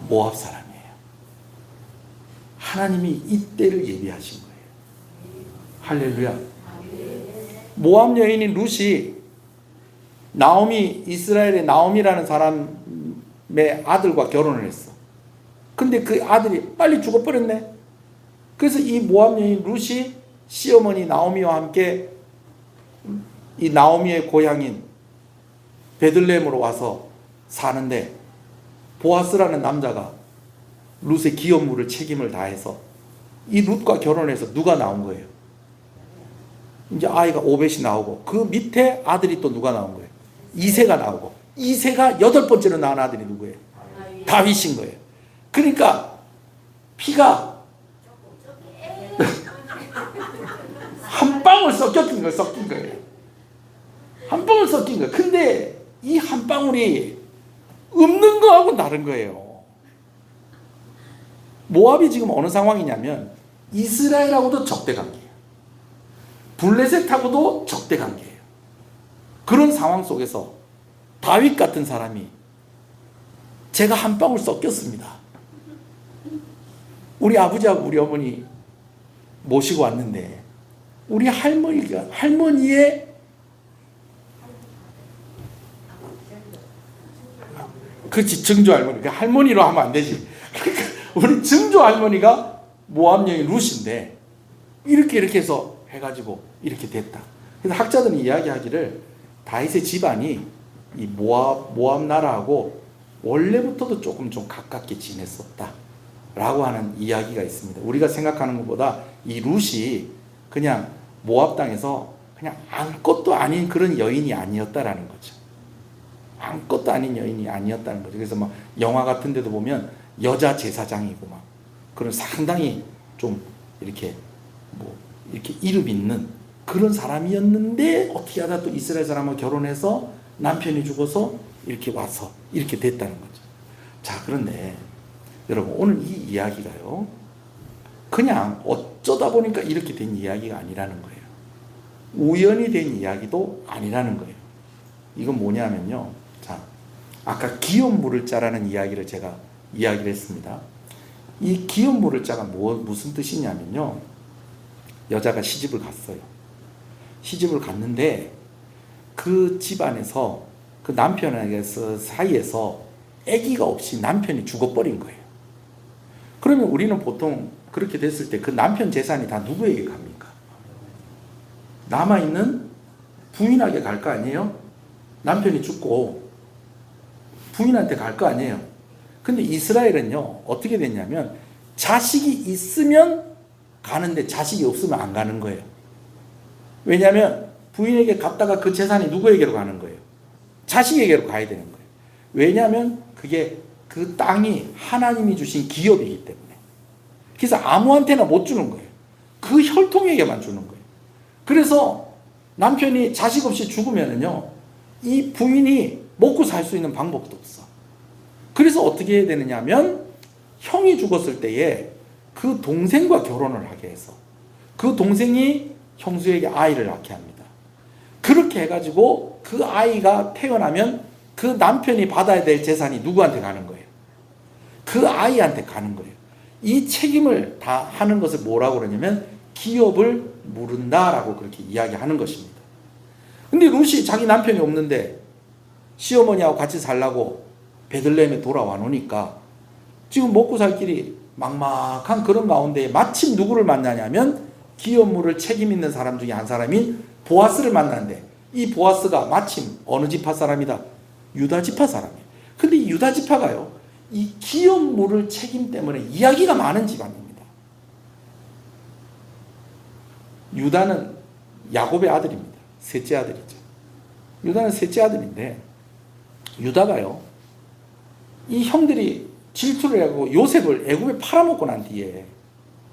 모압 사람이에요. 하나님이 이때를 예비하신 거예요. 할렐루야. 모압 여인인 루시, 나오미, 이스라엘의 나오미라는 사람의 아들과 결혼을 했어. 근데 그 아들이 빨리 죽어버렸네. 그래서 이 모압 여인 루시 시어머니 나오미와 함께 이 나오미의 고향인 베들레헴으로 와서 사는데 보아스라는 남자가 룻의 기업물을 책임을 다해서 이 룻과 결혼해서 누가 나온 거예요? 이제 아이가 오벳이 나오고 그 밑에 아들이 또 누가 나온 거예요? 이새가 나오고 이새가 8번째로 낳은 아들이 누구예요? 다윗인 거예요. 그러니까 피가 한 방울 섞인 거예요. 한 방울 섞인 거예요. 근데 이 한 방울이 없는 거하고 다른 거예요. 모압이 지금 어느 상황이냐면 이스라엘하고도 적대 관계예요. 블레셋하고도 적대 관계예요. 그런 상황 속에서 다윗 같은 사람이 제가 한 방울 섞였습니다. 우리 아버지하고 우리 어머니 모시고 왔는데 우리 할머니의 그렇지, 증조 할머니. 할머니로 하면 안 되지. 그러니까 우리 증조 할머니가 모압 여인 룻인데 이렇게 해서 해가지고 이렇게 됐다. 그래서 학자들은 이야기하기를 다윗의 집안이 이 모압 나라하고 원래부터도 조금 좀 가깝게 지냈었다 라고 하는 이야기가 있습니다. 우리가 생각하는 것보다 이 룻이 그냥 모압 땅에서 그냥 아무것도 아닌 그런 여인이 아니었다라는 거죠. 아무것도 아닌 여인이 아니었다는 거죠. 그래서 막 영화 같은 데도 보면 여자 제사장이고 막 그런 상당히 좀 이렇게 이렇게 이름 있는 그런 사람이었는데 어떻게 하다 또 이스라엘 사람하고 결혼해서 남편이 죽어서 이렇게 와서 이렇게 됐다는 거죠. 자, 그런데 여러분 오늘 이 이야기가요 그냥 어쩌다 보니까 이렇게 된 이야기가 아니라는 거예요. 우연히 된 이야기도 아니라는 거예요. 이건 뭐냐면요, 자, 아까 기업 물을 자라는 이야기를 제가 이야기를 했습니다. 이 기업 물을 자가 무슨 뜻이냐면요, 여자가 시집을 갔어요. 시집을 갔는데 그 집안에서 그 남편에게 사이에서 아기가 없이 남편이 죽어버린 거예요. 그러면 우리는 보통 그렇게 됐을 때 그 남편 재산이 다 누구에게 갑니까? 남아있는 부인에게 갈 거 아니에요? 남편이 죽고 부인한테 갈 거 아니에요? 근데 이스라엘은요 어떻게 됐냐면 자식이 있으면 가는데 자식이 없으면 안 가는 거예요. 왜냐하면 부인에게 갔다가 그 재산이 누구에게로 가는 거예요? 자식에게로 가야 되는 거예요. 왜냐하면 그게 그 땅이 하나님이 주신 기업이기 때문에. 그래서 아무한테나 못 주는 거예요. 그 혈통에게만 주는 거예요. 그래서 남편이 자식 없이 죽으면은요 이 부인이 먹고 살 수 있는 방법도 없어. 그래서 어떻게 해야 되느냐 하면 형이 죽었을 때에 그 동생과 결혼을 하게 해서 그 동생이 형수에게 아이를 낳게 합니다. 그렇게 해가지고 그 아이가 태어나면 그 남편이 받아야 될 재산이 누구한테 가는 거예요? 그 아이한테 가는 거예요. 이 책임을 다 하는 것을 뭐라고 그러냐면 기업을 물은다라고 그렇게 이야기하는 것입니다. 근데 룻이 자기 남편이 없는데 시어머니하고 같이 살라고 베들레헴에 돌아와 놓으니까 지금 먹고 살 길이 막막한 그런 가운데 마침 누구를 만나냐면 기업물을 책임 있는 사람 중에 한 사람인 보아스를 만나는데 이 보아스가 마침 어느 지파 사람이다? 유다 지파 사람이에요. 근데 이 유다 지파가요, 이 기업물을 책임 때문에 이야기가 많은 집안입니다. 유다는 야곱의 아들입니다. 셋째 아들이죠. 유다는 셋째 아들인데, 유다가요, 이 형들이 질투를 하고 요셉을 애굽에 팔아먹고 난 뒤에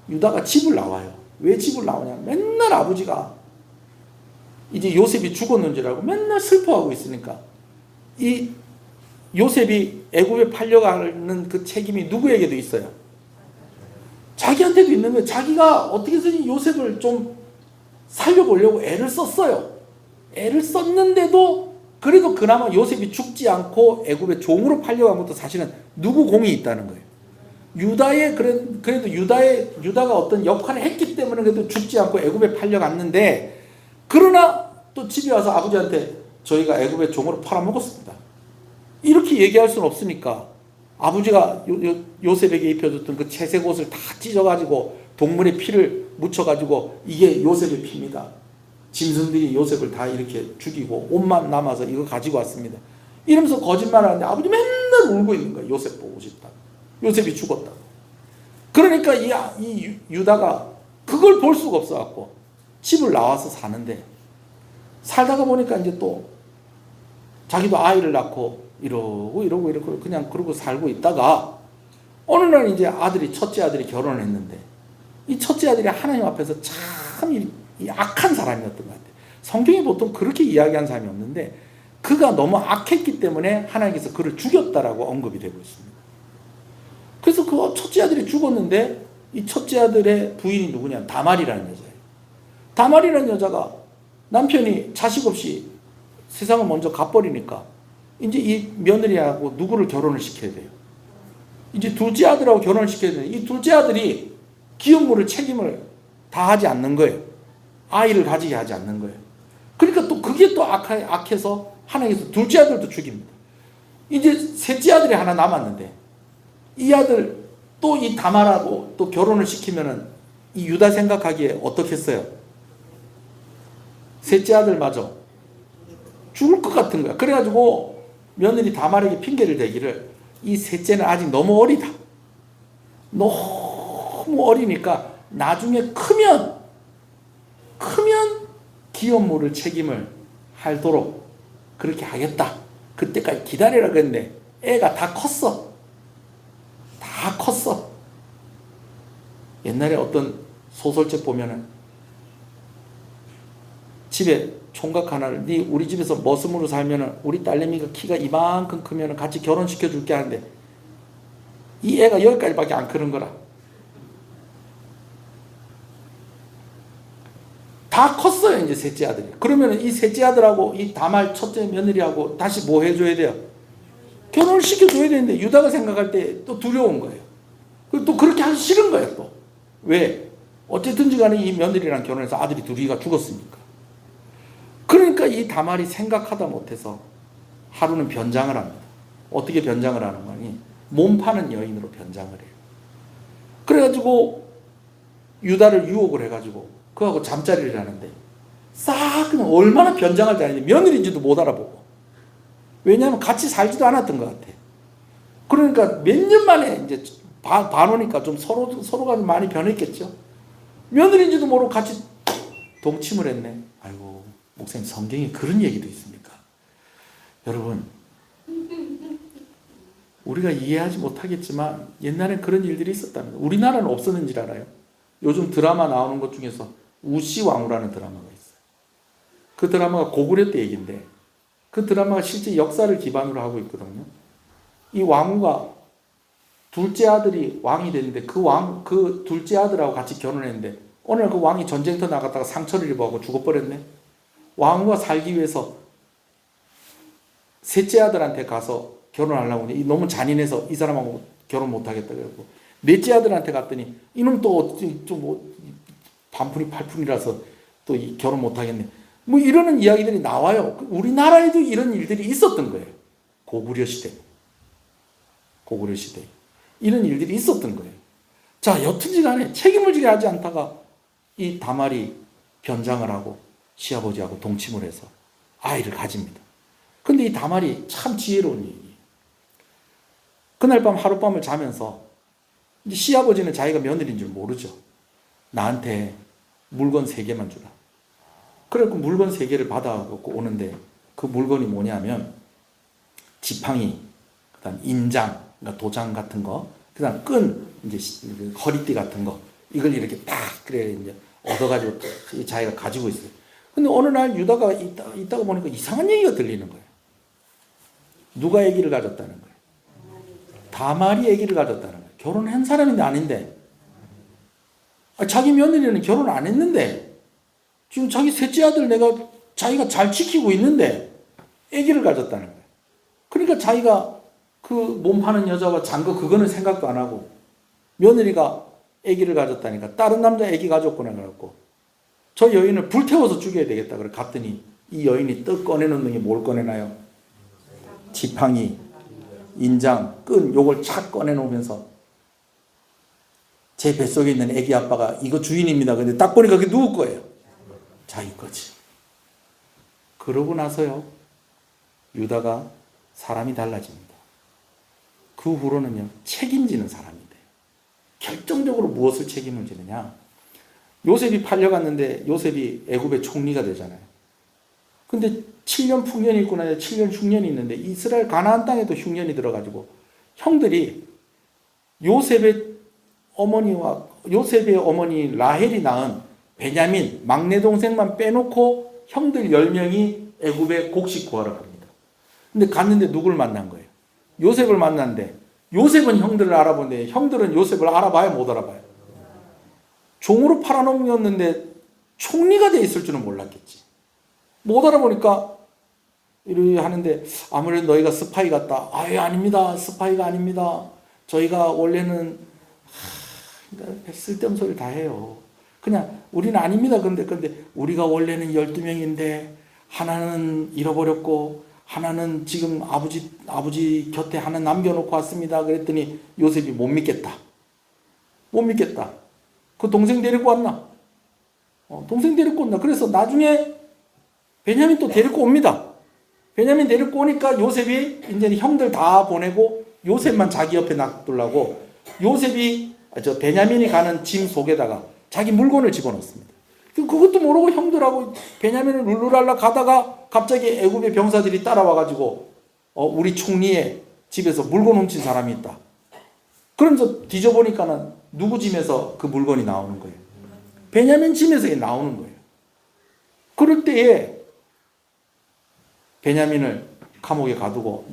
유다가 집을 나와요. 왜 집을 나오냐? 맨날 아버지가 이제 요셉이 죽었는 줄 알고 맨날 슬퍼하고 있으니까 이 요셉이 애굽에 팔려가는 그 책임이 누구에게도 있어요? 자기한테도 있는 거예요. 자기가 어떻게 해서든 요셉을 좀 살려보려고 애를 썼어요. 애를 썼는데도 그래도 그나마 요셉이 죽지 않고 애굽에 종으로 팔려간 것도 사실은 누구 공이 있다는 거예요. 유다의 그래도 유다가 어떤 역할을 했기 때문에 그래도 죽지 않고 애굽에 팔려갔는데, 그러나 또 집에 와서 아버지한테 저희가 애굽에 종으로 팔아먹었습니다, 이렇게 얘기할 수는 없으니까 아버지가 요셉에게 입혀줬던 그 채색 옷을 다 찢어가지고 동물의 피를 묻혀가지고 이게 요셉의 피입니다, 짐승들이 요셉을 다 이렇게 죽이고 옷만 남아서 이거 가지고 왔습니다, 이러면서 거짓말하는데 아버지 맨날 울고 있는 거예요. 요셉 보고 싶다, 요셉이 죽었다. 그러니까 이 유다가 그걸 볼 수가 없어갖고 집을 나와서 사는데, 살다가 보니까 이제 또 자기도 아이를 낳고 이러고 그냥 그러고 살고 있다가 어느 날 이제 첫째 아들이 결혼을 했는데, 이 첫째 아들이 하나님 앞에서 참 이 악한 사람이었던 것 같아요. 성경에 보통 그렇게 이야기한 사람이 없는데 그가 너무 악했기 때문에 하나님께서 그를 죽였다라고 언급이 되고 있습니다. 그래서 그 첫째 아들이 죽었는데 이 첫째 아들의 부인이 누구냐? 다말이라는 여자예요. 다말이라는 여자가 남편이 자식 없이 세상을 먼저 가버리니까 이제 이 며느리하고 누구를 결혼을 시켜야 돼요? 이제 둘째 아들하고 결혼을 시켜야 되는데, 이 둘째 아들이 기업물을 책임을 다 하지 않는 거예요. 아이를 가지게 하지 않는 거예요. 그러니까 또 그게 또 악해서 하나님께서 둘째 아들도 죽입니다. 이제 셋째 아들이 하나 남았는데 이 아들 또 이 다말하고 또 결혼을 시키면은 이 유다 생각하기에 어떻겠어요? 셋째 아들마저 죽을 것 같은 거야. 그래가지고 며느리 다말에게 핑계를 대기를, 이 셋째는 아직 너무 어리다, 너무 어리니까 나중에 크면 기업물을 책임을 하도록 그렇게 하겠다, 그때까지 기다리라 그랬는데 애가 다 컸어. 옛날에 어떤 소설책 보면은 집에 총각 하나를, 네 우리 집에서 머슴으로 살면은 우리 딸내미가 키가 이만큼 크면은 같이 결혼시켜 줄게 하는데 이 애가 여기까지밖에 안 크는 거라. 다 컸어요, 이제 셋째 아들이. 그러면 이 셋째 아들하고 이 다말 첫째 며느리하고 다시 뭐 해줘야 돼요? 결혼을 시켜줘야 되는데 유다가 생각할 때 또 두려운 거예요. 그리고 또 그렇게 하기 싫은 거예요, 또. 왜? 어쨌든지 간에 이 며느리랑 결혼해서 아들이 둘이가 죽었으니까. 그러니까 이 다말이 생각하다 못해서 하루는 변장을 합니다. 어떻게 변장을 하는 거니? 몸 파는 여인으로 변장을 해요. 그래가지고 유다를 유혹을 해가지고 그하고 잠자리를 하는데 싹 그냥 얼마나 변장을 잘했는지 며느리인지도 못 알아보고, 왜냐하면 같이 살지도 않았던 것 같아. 그러니까 몇 년 만에 이제 반오니까 좀 서로가 많이 변했겠죠. 며느리인지도 모르고 같이 동침을 했네. 아이고, 목사님, 성경에 그런 얘기도 있습니까? 여러분, 우리가 이해하지 못하겠지만 옛날엔 그런 일들이 있었답니다. 우리나라는 없었는지 알아요? 요즘 드라마 나오는 것 중에서 우시왕후라는 드라마가 있어요. 그 드라마가 고구려 때 얘기인데 그 드라마가 실제 역사를 기반으로 하고 있거든요. 이 왕후가 둘째 아들이 왕이 됐는데 그 둘째 아들하고 같이 결혼했는데 어느 날 그 왕이 전쟁터 나갔다가 상처를 입어가지고 죽어버렸네. 왕후가 살기 위해서 셋째 아들한테 가서 결혼하려고 하니 너무 잔인해서 이 사람하고 결혼 못하겠다 그러고, 넷째 아들한테 갔더니 이놈 또 뭐 반푼이 팔푼이라서 또 결혼 못하겠네. 뭐 이러는 이야기들이 나와요. 우리나라에도 이런 일들이 있었던 거예요. 고구려 시대 이런 일들이 있었던 거예요. 자, 여튼지 간에 책임을 지게 하지 않다가 이 다말이 변장을 하고 시아버지하고 동침을 해서 아이를 가집니다. 근데 이 다말이 참 지혜로운 얘기예요. 그날 밤 하룻밤을 자면서 이제 시아버지는 자기가 며느리인 줄 모르죠. 나한테 물건 3개만 주라. 그래서 물건 3개를 받아갖고 오는데 그 물건이 뭐냐면 지팡이, 그다음 인장, 그러니까 도장 같은 거, 그다음 끈, 이제 허리띠 같은 거, 이걸 이렇게 딱 그래 이제 얻어가지고 자기가 가지고 있어요. 근데 어느 날 유다가 있다가 보니까 이상한 얘기가 들리는 거예요. 누가 아기를 가졌다는 거예요? 다말이 아기를 가졌다는 거예요. 결혼한 사람인데 아닌데, 자기 며느리는 결혼 안 했는데 지금 자기 셋째 아들 자기가 잘 지키고 있는데 아기를 가졌다는 거예요. 그러니까 자기가 그 몸 파는 여자와 잔 거 그거는 생각도 안 하고 며느리가 아기를 가졌다니까 다른 남자 아기 가졌구나 그래갖고 저 여인을 불태워서 죽여야 되겠다 그래 갔더니 이 여인이 떡 꺼내놓는 게 뭘 꺼내나요? 지팡이, 인장, 끈 요걸 착 꺼내놓으면서 제 뱃속에 있는 아기 아빠가 이거 주인입니다. 근데 딱 보니까 그게 누구 거예요? 자기 거지. 그러고 나서요 유다가 사람이 달라집니다. 그 후로는요 책임지는 사람이 돼요. 결정적으로 무엇을 책임을 지느냐? 요셉이 팔려갔는데 요셉이 애굽의 총리가 되잖아요. 근데 7년 풍년이 있고 나서 7년 흉년이 있는데 이스라엘 가나안 땅에도 흉년이 들어가지고 형들이 요셉의 어머니 라헬이 낳은 베냐민 막내 동생만 빼놓고 형들 10명이 애굽에 곡식 구하러 갑니다. 근데 갔는데 누굴 만난 거예요? 요셉을 만났는데 요셉은 형들을 알아보는데 형들은 요셉을 알아봐야 못 알아봐요. 종으로 팔아넘겼는데 총리가 돼 있을 줄은 몰랐겠지. 못 알아보니까 이렇게 하는데 아무래도 너희가 스파이 같다. 아예 아닙니다. 스파이가 아닙니다. 저희가 원래는 쓸데없는 소리 다 해요. 그냥 우리는 아닙니다. 근데 우리가 원래는 12명인데 하나는 잃어버렸고 하나는 지금 아버지 곁에 하나 남겨놓고 왔습니다. 그랬더니 요셉이 못 믿겠다. 그 동생 데리고 왔나? 동생 데리고 온다. 그래서 나중에 베냐민 또 데리고 옵니다. 베냐민 데리고 오니까 요셉이 이제 형들 다 보내고 요셉만 자기 옆에 놔두려고 베냐민이 가는 짐 속에다가 자기 물건을 집어넣습니다. 그것도 모르고 형들하고 베냐민을 룰루랄라 가다가 갑자기 애굽의 병사들이 따라와가지고 우리 총리의 집에서 물건 훔친 사람이 있다. 그러면서 뒤져보니까는 누구 짐에서 그 물건이 나오는 거예요. 베냐민 짐에서 나오는 거예요. 그럴 때에 베냐민을 감옥에 가두고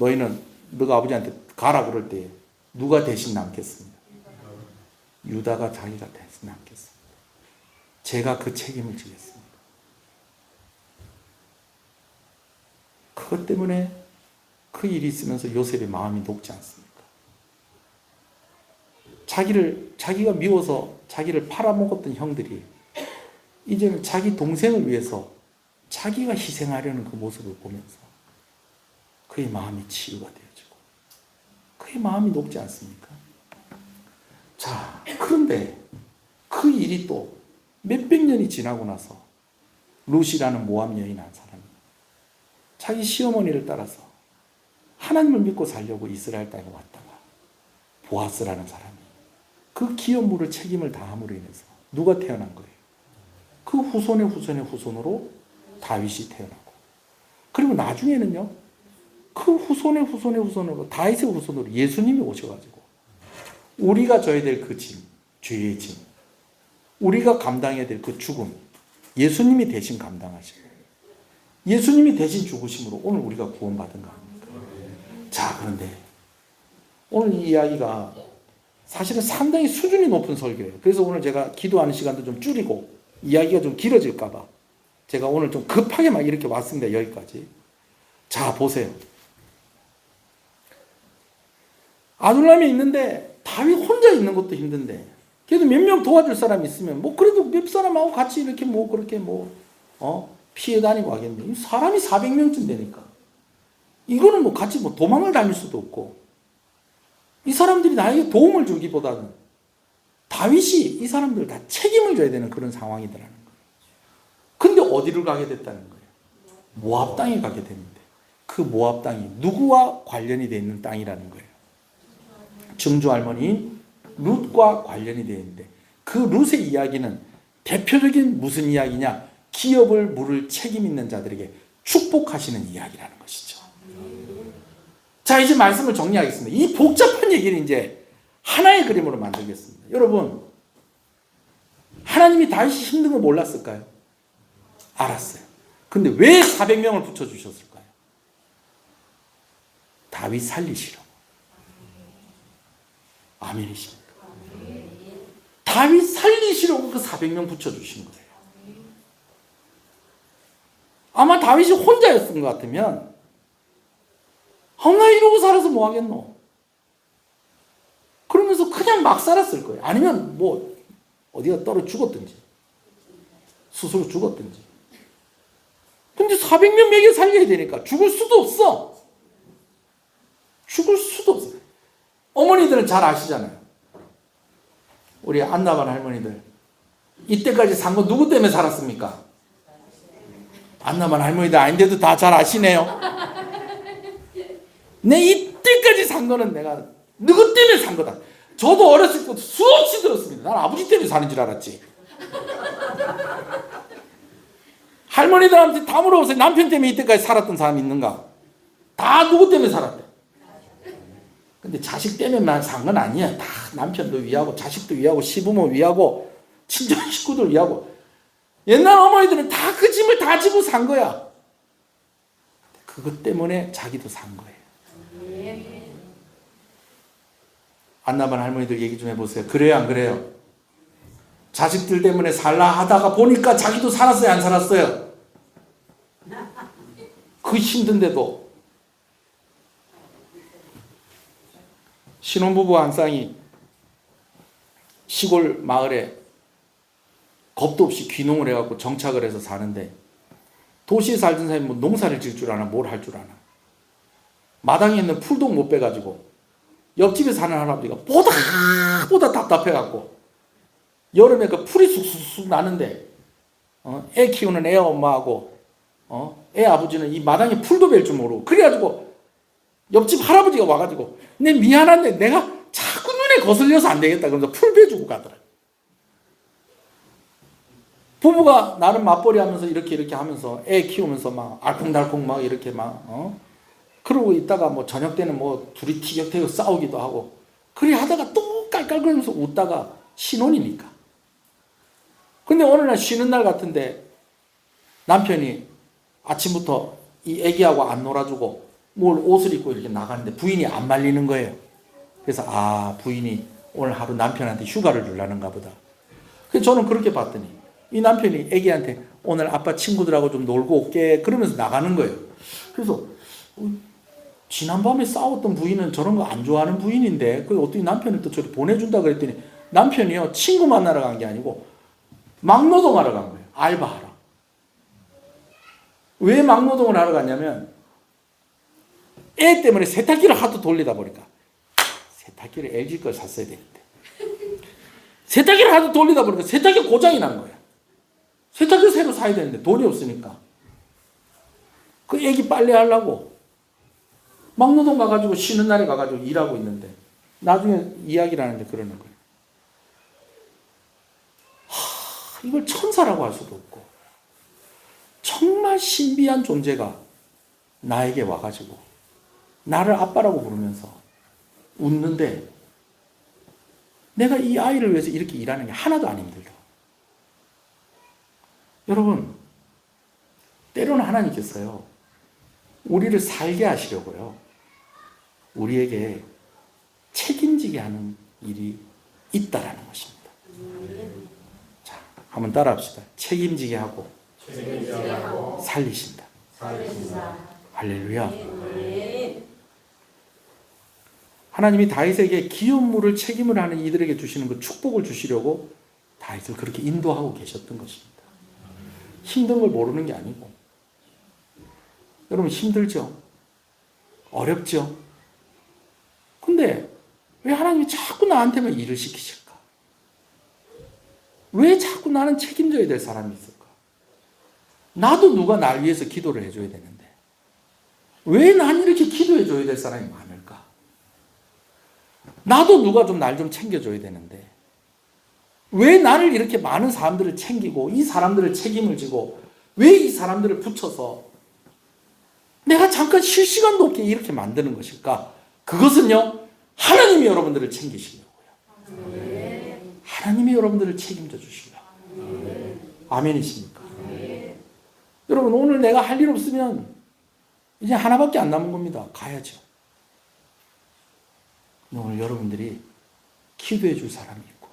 너가 아버지한테 가라 그럴 때에 누가 대신 남겠습니까? 유다가 자기가 대신 남겠습니다. 제가 그 책임을 지겠습니다. 그것 때문에 그 일이 있으면서 요셉의 마음이 녹지 않습니까? 자기가 미워서 자기를 팔아먹었던 형들이 이제는 자기 동생을 위해서 자기가 희생하려는 그 모습을 보면서 그의 마음이 치유가 되어지고 그의 마음이 녹지 않습니까? 자, 그런데 그 일이 또 몇백 년이 지나고 나서 룻이라는 모압 여인 한 사람이 자기 시어머니를 따라서 하나님을 믿고 살려고 이스라엘 땅에 왔다가 보아스라는 사람이 그 기업 물을 책임을 다함으로 인해서 누가 태어난 거예요? 그 후손의 후손으로 다윗이 태어나고 그리고 나중에는요 그 후손으로 다윗의 후손으로 예수님이 오셔가지고 우리가 져야 될 그 짐, 죄의 짐, 우리가 감당해야 될 그 죽음 예수님이 대신 감당하시고 예수님이 대신 죽으심으로 오늘 우리가 구원받은 거 아닙니까? 자, 그런데 오늘 이 이야기가 사실은 상당히 수준이 높은 설교예요. 그래서 오늘 제가 기도하는 시간도 좀 줄이고 이야기가 좀 길어질까 봐 제가 오늘 좀 급하게 막 이렇게 왔습니다. 여기까지. 자, 보세요. 아둘람이 있는데 다윗 혼자 있는 것도 힘든데 그래도 몇 명 도와줄 사람이 있으면 그래도 몇 사람하고 같이 이렇게 그렇게 피해 다니고 하겠네. 사람이 400명쯤 되니까 이거는 같이 도망을 다닐 수도 없고 이 사람들이 나에게 도움을 주기보다는 다윗이 이 사람들 다 책임을 져야 되는 그런 상황이더라는 거예요. 근데 어디를 가게 됐다는 거예요? 모압 땅에 가게 됐는데 그 모압 땅이 누구와 관련이 되어 있는 땅이라는 거예요? 증조 할머니인 룻과 관련이 되어 있는데 그 룻의 이야기는 대표적인 무슨 이야기냐? 기업을 물을 책임 있는 자들에게 축복하시는 이야기라는 것이죠. 자, 이제 말씀을 정리하겠습니다. 이 복잡한 얘기를 이제 하나의 그림으로 만들겠습니다. 여러분, 하나님이 다윗이 힘든 거 몰랐을까요? 알았어요. 근데 왜 400명을 붙여주셨을까요? 다윗 살리시려고. 아멘이십니까? 다윗 살리시려고 그 400명 붙여주신 거예요. 아마 다윗이 혼자였던 것 같으면 나 이러고 살아서 뭐 하겠노? 그러면서 그냥 막 살았을 거예요. 아니면 뭐 어디가 떨어 죽었든지 스스로 죽었든지. 근데 400명 먹여 살려야 되니까 죽을 수도 없어. 죽을 수도 없어. 어머니들은 잘 아시잖아요. 우리 안나반 할머니들 이때까지 산 거 누구 때문에 살았습니까? 안나반 할머니들 아닌데도 다 잘 아시네요. 내 이때까지 산 거는 내가 누구 때문에 산 거다. 저도 어렸을 때 수없이 들었습니다. 난 아버지 때문에 사는 줄 알았지. 할머니들한테 다 물어보세요. 남편 때문에 이때까지 살았던 사람이 있는가? 다 누구 때문에 살았대? 근데 자식 때문에만 산 건 아니야. 다 남편도 위하고 자식도 위하고 시부모 위하고 친정 식구들 위하고. 옛날 어머니들은 다 그 짐을 다 지고 산 거야. 그것 때문에 자기도 산 거예요. 안나반 할머니들 얘기 좀 해보세요. 그래요, 안 그래요? 자식들 때문에 살라 하다가 보니까 자기도 살았어요, 안 살았어요? 그 힘든데도. 신혼부부 한 쌍이 시골 마을에 겁도 없이 귀농을 해갖고 정착을 해서 사는데 도시에 살던 사람이 뭐 농사를 지을 줄 아나 뭘 할 줄 아나. 마당에 있는 풀도 못 빼가지고 옆집에 사는 할아버지가 보다 답답해갖고 여름에 그 풀이 쑥쑥 나는데 애 키우는 애 엄마하고 애 아버지는 이 마당에 풀도 뺄 줄 모르고 그래가지고 옆집 할아버지가 와가지고 내 미안한데 내가 자꾸 눈에 거슬려서 안 되겠다 그러면서 풀 빼주고 가더라. 부부가 나름 맞벌이 하면서 이렇게 하면서 애 키우면서 막 알콩달콩 막 이렇게 막 그러고 있다가 뭐 저녁 때는 뭐 둘이 티격태격 싸우기도 하고 그래 하다가 또 깔깔거리면서 웃다가 신혼이니까. 근데 어느 날 쉬는 날 같은데 남편이 아침부터 이 애기하고 안 놀아주고 뭘 옷을 입고 이렇게 나가는데 부인이 안 말리는 거예요. 그래서 부인이 오늘 하루 남편한테 휴가를 주려는가 보다. 그래서 저는 그렇게 봤더니 이 남편이 애기한테 오늘 아빠 친구들하고 좀 놀고 올게 그러면서 나가는 거예요. 그래서 지난밤에 싸웠던 부인은 저런 거 안 좋아하는 부인인데 그 어떻게 남편을 또 저리 보내준다 그랬더니 남편이요 친구 만나러 간 게 아니고 막노동하러 간 거예요. 알바하러. 왜 막노동을 하러 갔냐면 애 때문에 세탁기를 하도 돌리다 보니까 세탁기를 LG 걸 샀어야 되는데 세탁기를 하도 돌리다 보니까 세탁기 고장이 난 거야. 세탁기를 새로 사야 되는데 돈이 없으니까 그 애기 빨래하려고 막노동 가가지고 쉬는 날에 가가지고 일하고 있는데 나중에 이야기를 하는데 그러는 거예요. 이걸 천사라고 할 수도 없고 정말 신비한 존재가 나에게 와가지고 나를 아빠라고 부르면서 웃는데 내가 이 아이를 위해서 이렇게 일하는 게 하나도 안 힘들다. 여러분, 때로는 하나님께서요, 우리를 살게 하시려고요, 우리에게 책임지게 하는 일이 있다라는 것입니다. 자, 한번 따라 합시다. 책임지게 하고, 살리신다. 할렐루야. 하나님이 다윗에게 기업물을 책임을 하는 이들에게 주시는 그 축복을 주시려고 다윗을 그렇게 인도하고 계셨던 것입니다. 힘든 걸 모르는 게 아니고. 여러분 힘들죠? 어렵죠? 근데 왜 하나님이 자꾸 나한테만 일을 시키실까? 왜 자꾸 나는 책임져야 될 사람이 있을까? 나도 누가 날 위해서 기도를 해줘야 되는데 왜 난 이렇게 기도해줘야 될 사람이 많을까? 나도 누가 좀 날 좀 챙겨줘야 되는데 왜 나를 이렇게 많은 사람들을 챙기고 이 사람들을 책임을 지고 왜 이 사람들을 붙여서 내가 잠깐 쉴 시간도 없게 이렇게 만드는 것일까? 그것은요, 하나님이 여러분들을 챙기시려고요. 하나님이 여러분들을 책임져 주시려고. 아멘이십니까? 여러분, 오늘 내가 할 일 없으면 이제 하나밖에 안 남은 겁니다. 가야죠. 오늘 여러분들이 기도해 줄 사람이 있고,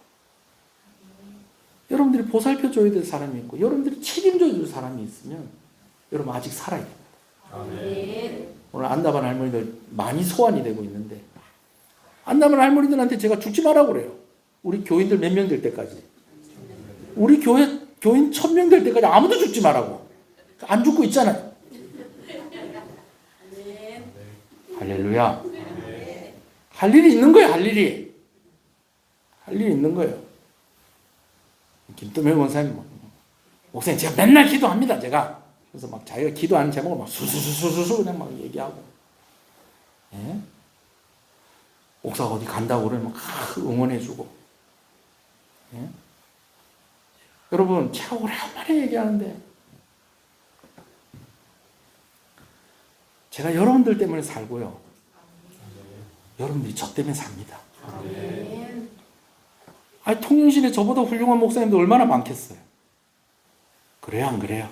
여러분들이 보살펴 줘야 될 사람이 있고, 여러분들이 책임져 줄 사람이 있으면 여러분 아직 살아야 됩니다. 오늘 안다반 할머니들 많이 소환이 되고 있는데, 안다반 할머니들한테 제가 죽지 말라고 그래요. 우리 교인들 몇 명 될 때까지. 우리 교인 1000명 될 때까지 아무도 죽지 말라고. 안 죽고 있잖아요. 할렐루야. 할 일이 있는 거예요, 할 일이. 할 일이 있는 거예요. 김동현 원사님, 목사님, 제가 맨날 기도합니다, 제가. 그래서 막 자기가 기도하는 제목을 막 수수수수수 그냥 막 얘기하고. 예? 목사가 어디 간다고 그러면 막 응원해주고. 예? 여러분, 제가 오랜만에 얘기하는데, 제가 여러분들 때문에 살고요. 여러분들이 저 때문에 삽니다. 아니, 통영신에 저보다 훌륭한 목사님도 얼마나 많겠어요. 그래요, 안 그래요?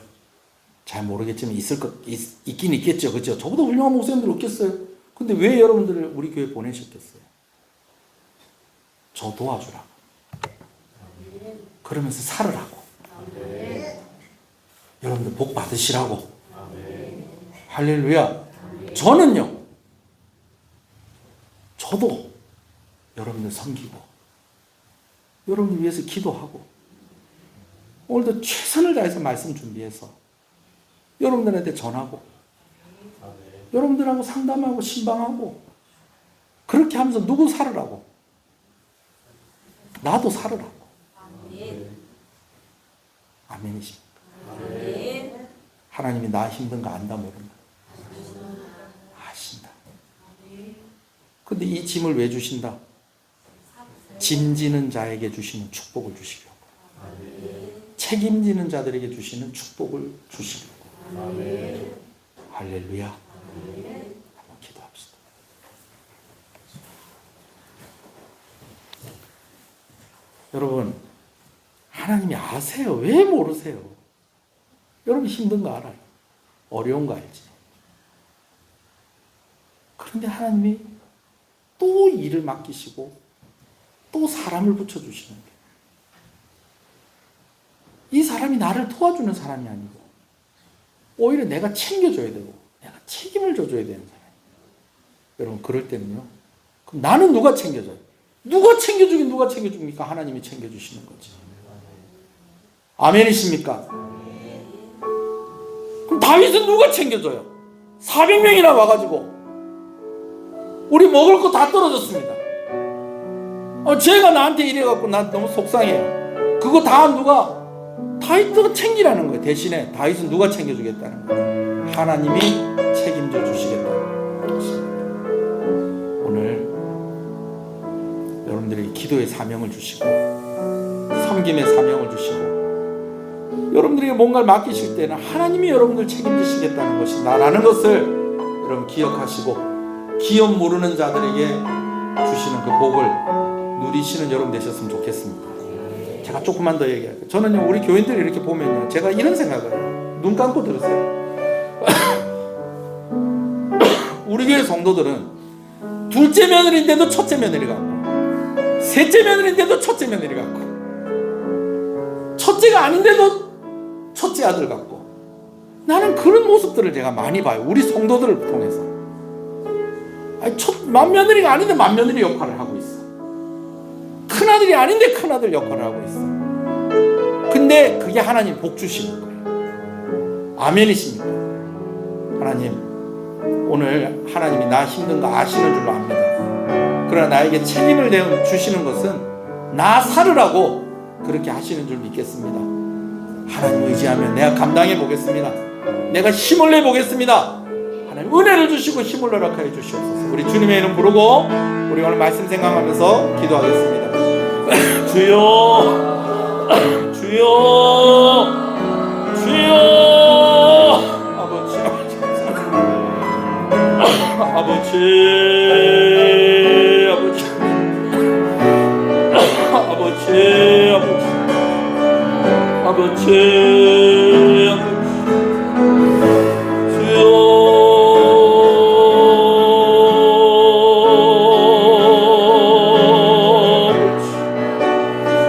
잘 모르겠지만 있긴 있겠죠. 그죠? 저보다 훌륭한 목사님들 없겠어요. 근데 왜 여러분들을 우리 교회 보내셨겠어요? 저 도와주라고. 그러면서 살으라고. 여러분들 복 받으시라고. 할렐루야. 저는요, 저도 여러분들 섬기고, 여러분들 위해서 기도하고, 오늘도 최선을 다해서 말씀 준비해서 여러분들한테 전하고, 여러분들하고 상담하고 신방하고, 그렇게 하면서 누구 살으라고? 나도 살으라고. 아멘이십니까? 하나님이 나 힘든 거 안다 모른다. 아신다. 근데 이 짐을 왜 주신다? 짐지는 자에게 주시는 축복을 주시려고. 책임지는 자들에게 주시는 축복을 주시려고. 할렐루야. 한번 기도합시다. 여러분, 하나님이 아세요. 왜 모르세요? 여러분 힘든 거 알아요. 어려운 거 알지. 그런데 하나님이 또 일을 맡기시고 또 사람을 붙여주시는 거예요. 이 사람이 나를 도와주는 사람이 아니고 오히려 내가 챙겨줘야 되고 내가 책임을 져줘야 되는 사람이에요. 여러분, 그럴 때는요, 그럼 나는 누가 챙겨줘요? 누가 챙겨주긴 누가 챙겨줍니까? 하나님이 챙겨주시는 거지. 아멘이십니까? 그럼 다윗은 누가 챙겨줘요? 400명이나 와가지고 우리 먹을 거 다 떨어졌습니다. 쟤가 나한테 이래갖고 난 너무 속상해요. 그거 다 누가? 다윗도 챙기라는 거예요. 대신에 다윗은 누가 챙겨주겠다는 거예요? 하나님이 책임져 주시겠다는 것입니다. 오늘 여러분들에게 기도의 사명을 주시고 섬김의 사명을 주시고 여러분들에게 뭔가를 맡기실 때는 하나님이 여러분들 책임지시겠다는 것이다라는 것을 여러분 기억하시고 기업 모르는 자들에게 주시는 그 복을 누리시는 여러분 되셨으면 좋겠습니다. 제가 조금만 더 얘기할게요. 저는요, 우리 교인들 이렇게 보면요, 제가 이런 생각을 해요. 눈 감고 들으세요. 우리 교회 성도들은 둘째 며느리인데도 첫째 며느리 같고, 셋째 며느리인데도 첫째 며느리 같고, 첫째가 아닌데도 첫째 아들 같고, 나는 그런 모습들을 제가 많이 봐요. 우리 성도들을 통해서. 아니, 맏며느리가 아닌데 맏며느리 역할을 하고 있어. 큰아들이 아닌데 큰아들 역할을 하고 있어. 근데 그게 하나님 복 주시는 거예요. 아멘이십니까? 하나님, 오늘 하나님이 나 힘든 거 아시는 줄로 압니다. 그러나 나에게 책임을 주시는 것은 나 살으라고 그렇게 하시는 줄 믿겠습니다. 하나님 의지하면 내가 감당해 보겠습니다. 내가 힘을 내 보겠습니다. 하나님 은혜를 주시고 힘을 허락하여 주시옵소서. 우리 주님의 이름 부르고 우리 오늘 말씀 생각하면서 기도하겠습니다. 주여, 주여, 주여. 아버지, 아버지, 아버지, 아버지, 아버지, 아버지,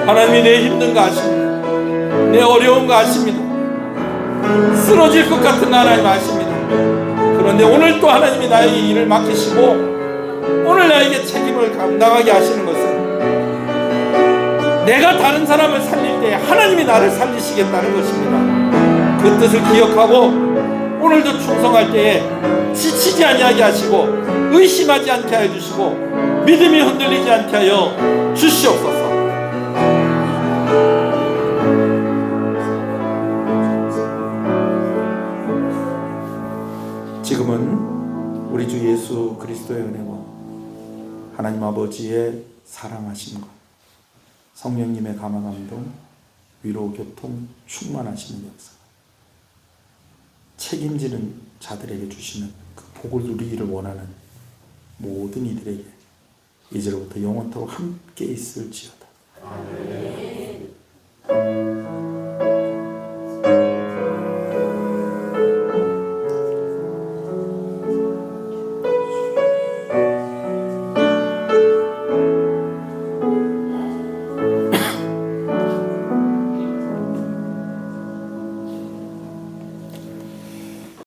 하나님이 내 힘든 거 아십니다. 내 어려운 거 아십니다. 쓰러질 것 같은 하나님 아십니다. 그런데 오늘 또 하나님이 나에게 일을 맡기시고 오늘 나에게 책임을 감당하게 하시는 것은 내가 다른 사람을 살릴 때 하나님이 나를 살리시겠다는 것입니다. 그 뜻을 기억하고 오늘도 충성할 때에 지치지 아니하게 하시고 의심하지 않게 하여 주시고 믿음이 흔들리지 않게 하여 주시옵소서. 지금은 우리 주 예수 그리스도의 은혜와 하나님 아버지의 사랑하심과 성령님의 감화감동, 위로, 교통, 충만하시는 역사, 책임지는 자들에게 주시는 그 복을 누리기를 원하는 모든 이들에게 이제로부터 영원토록 함께 있을지어다.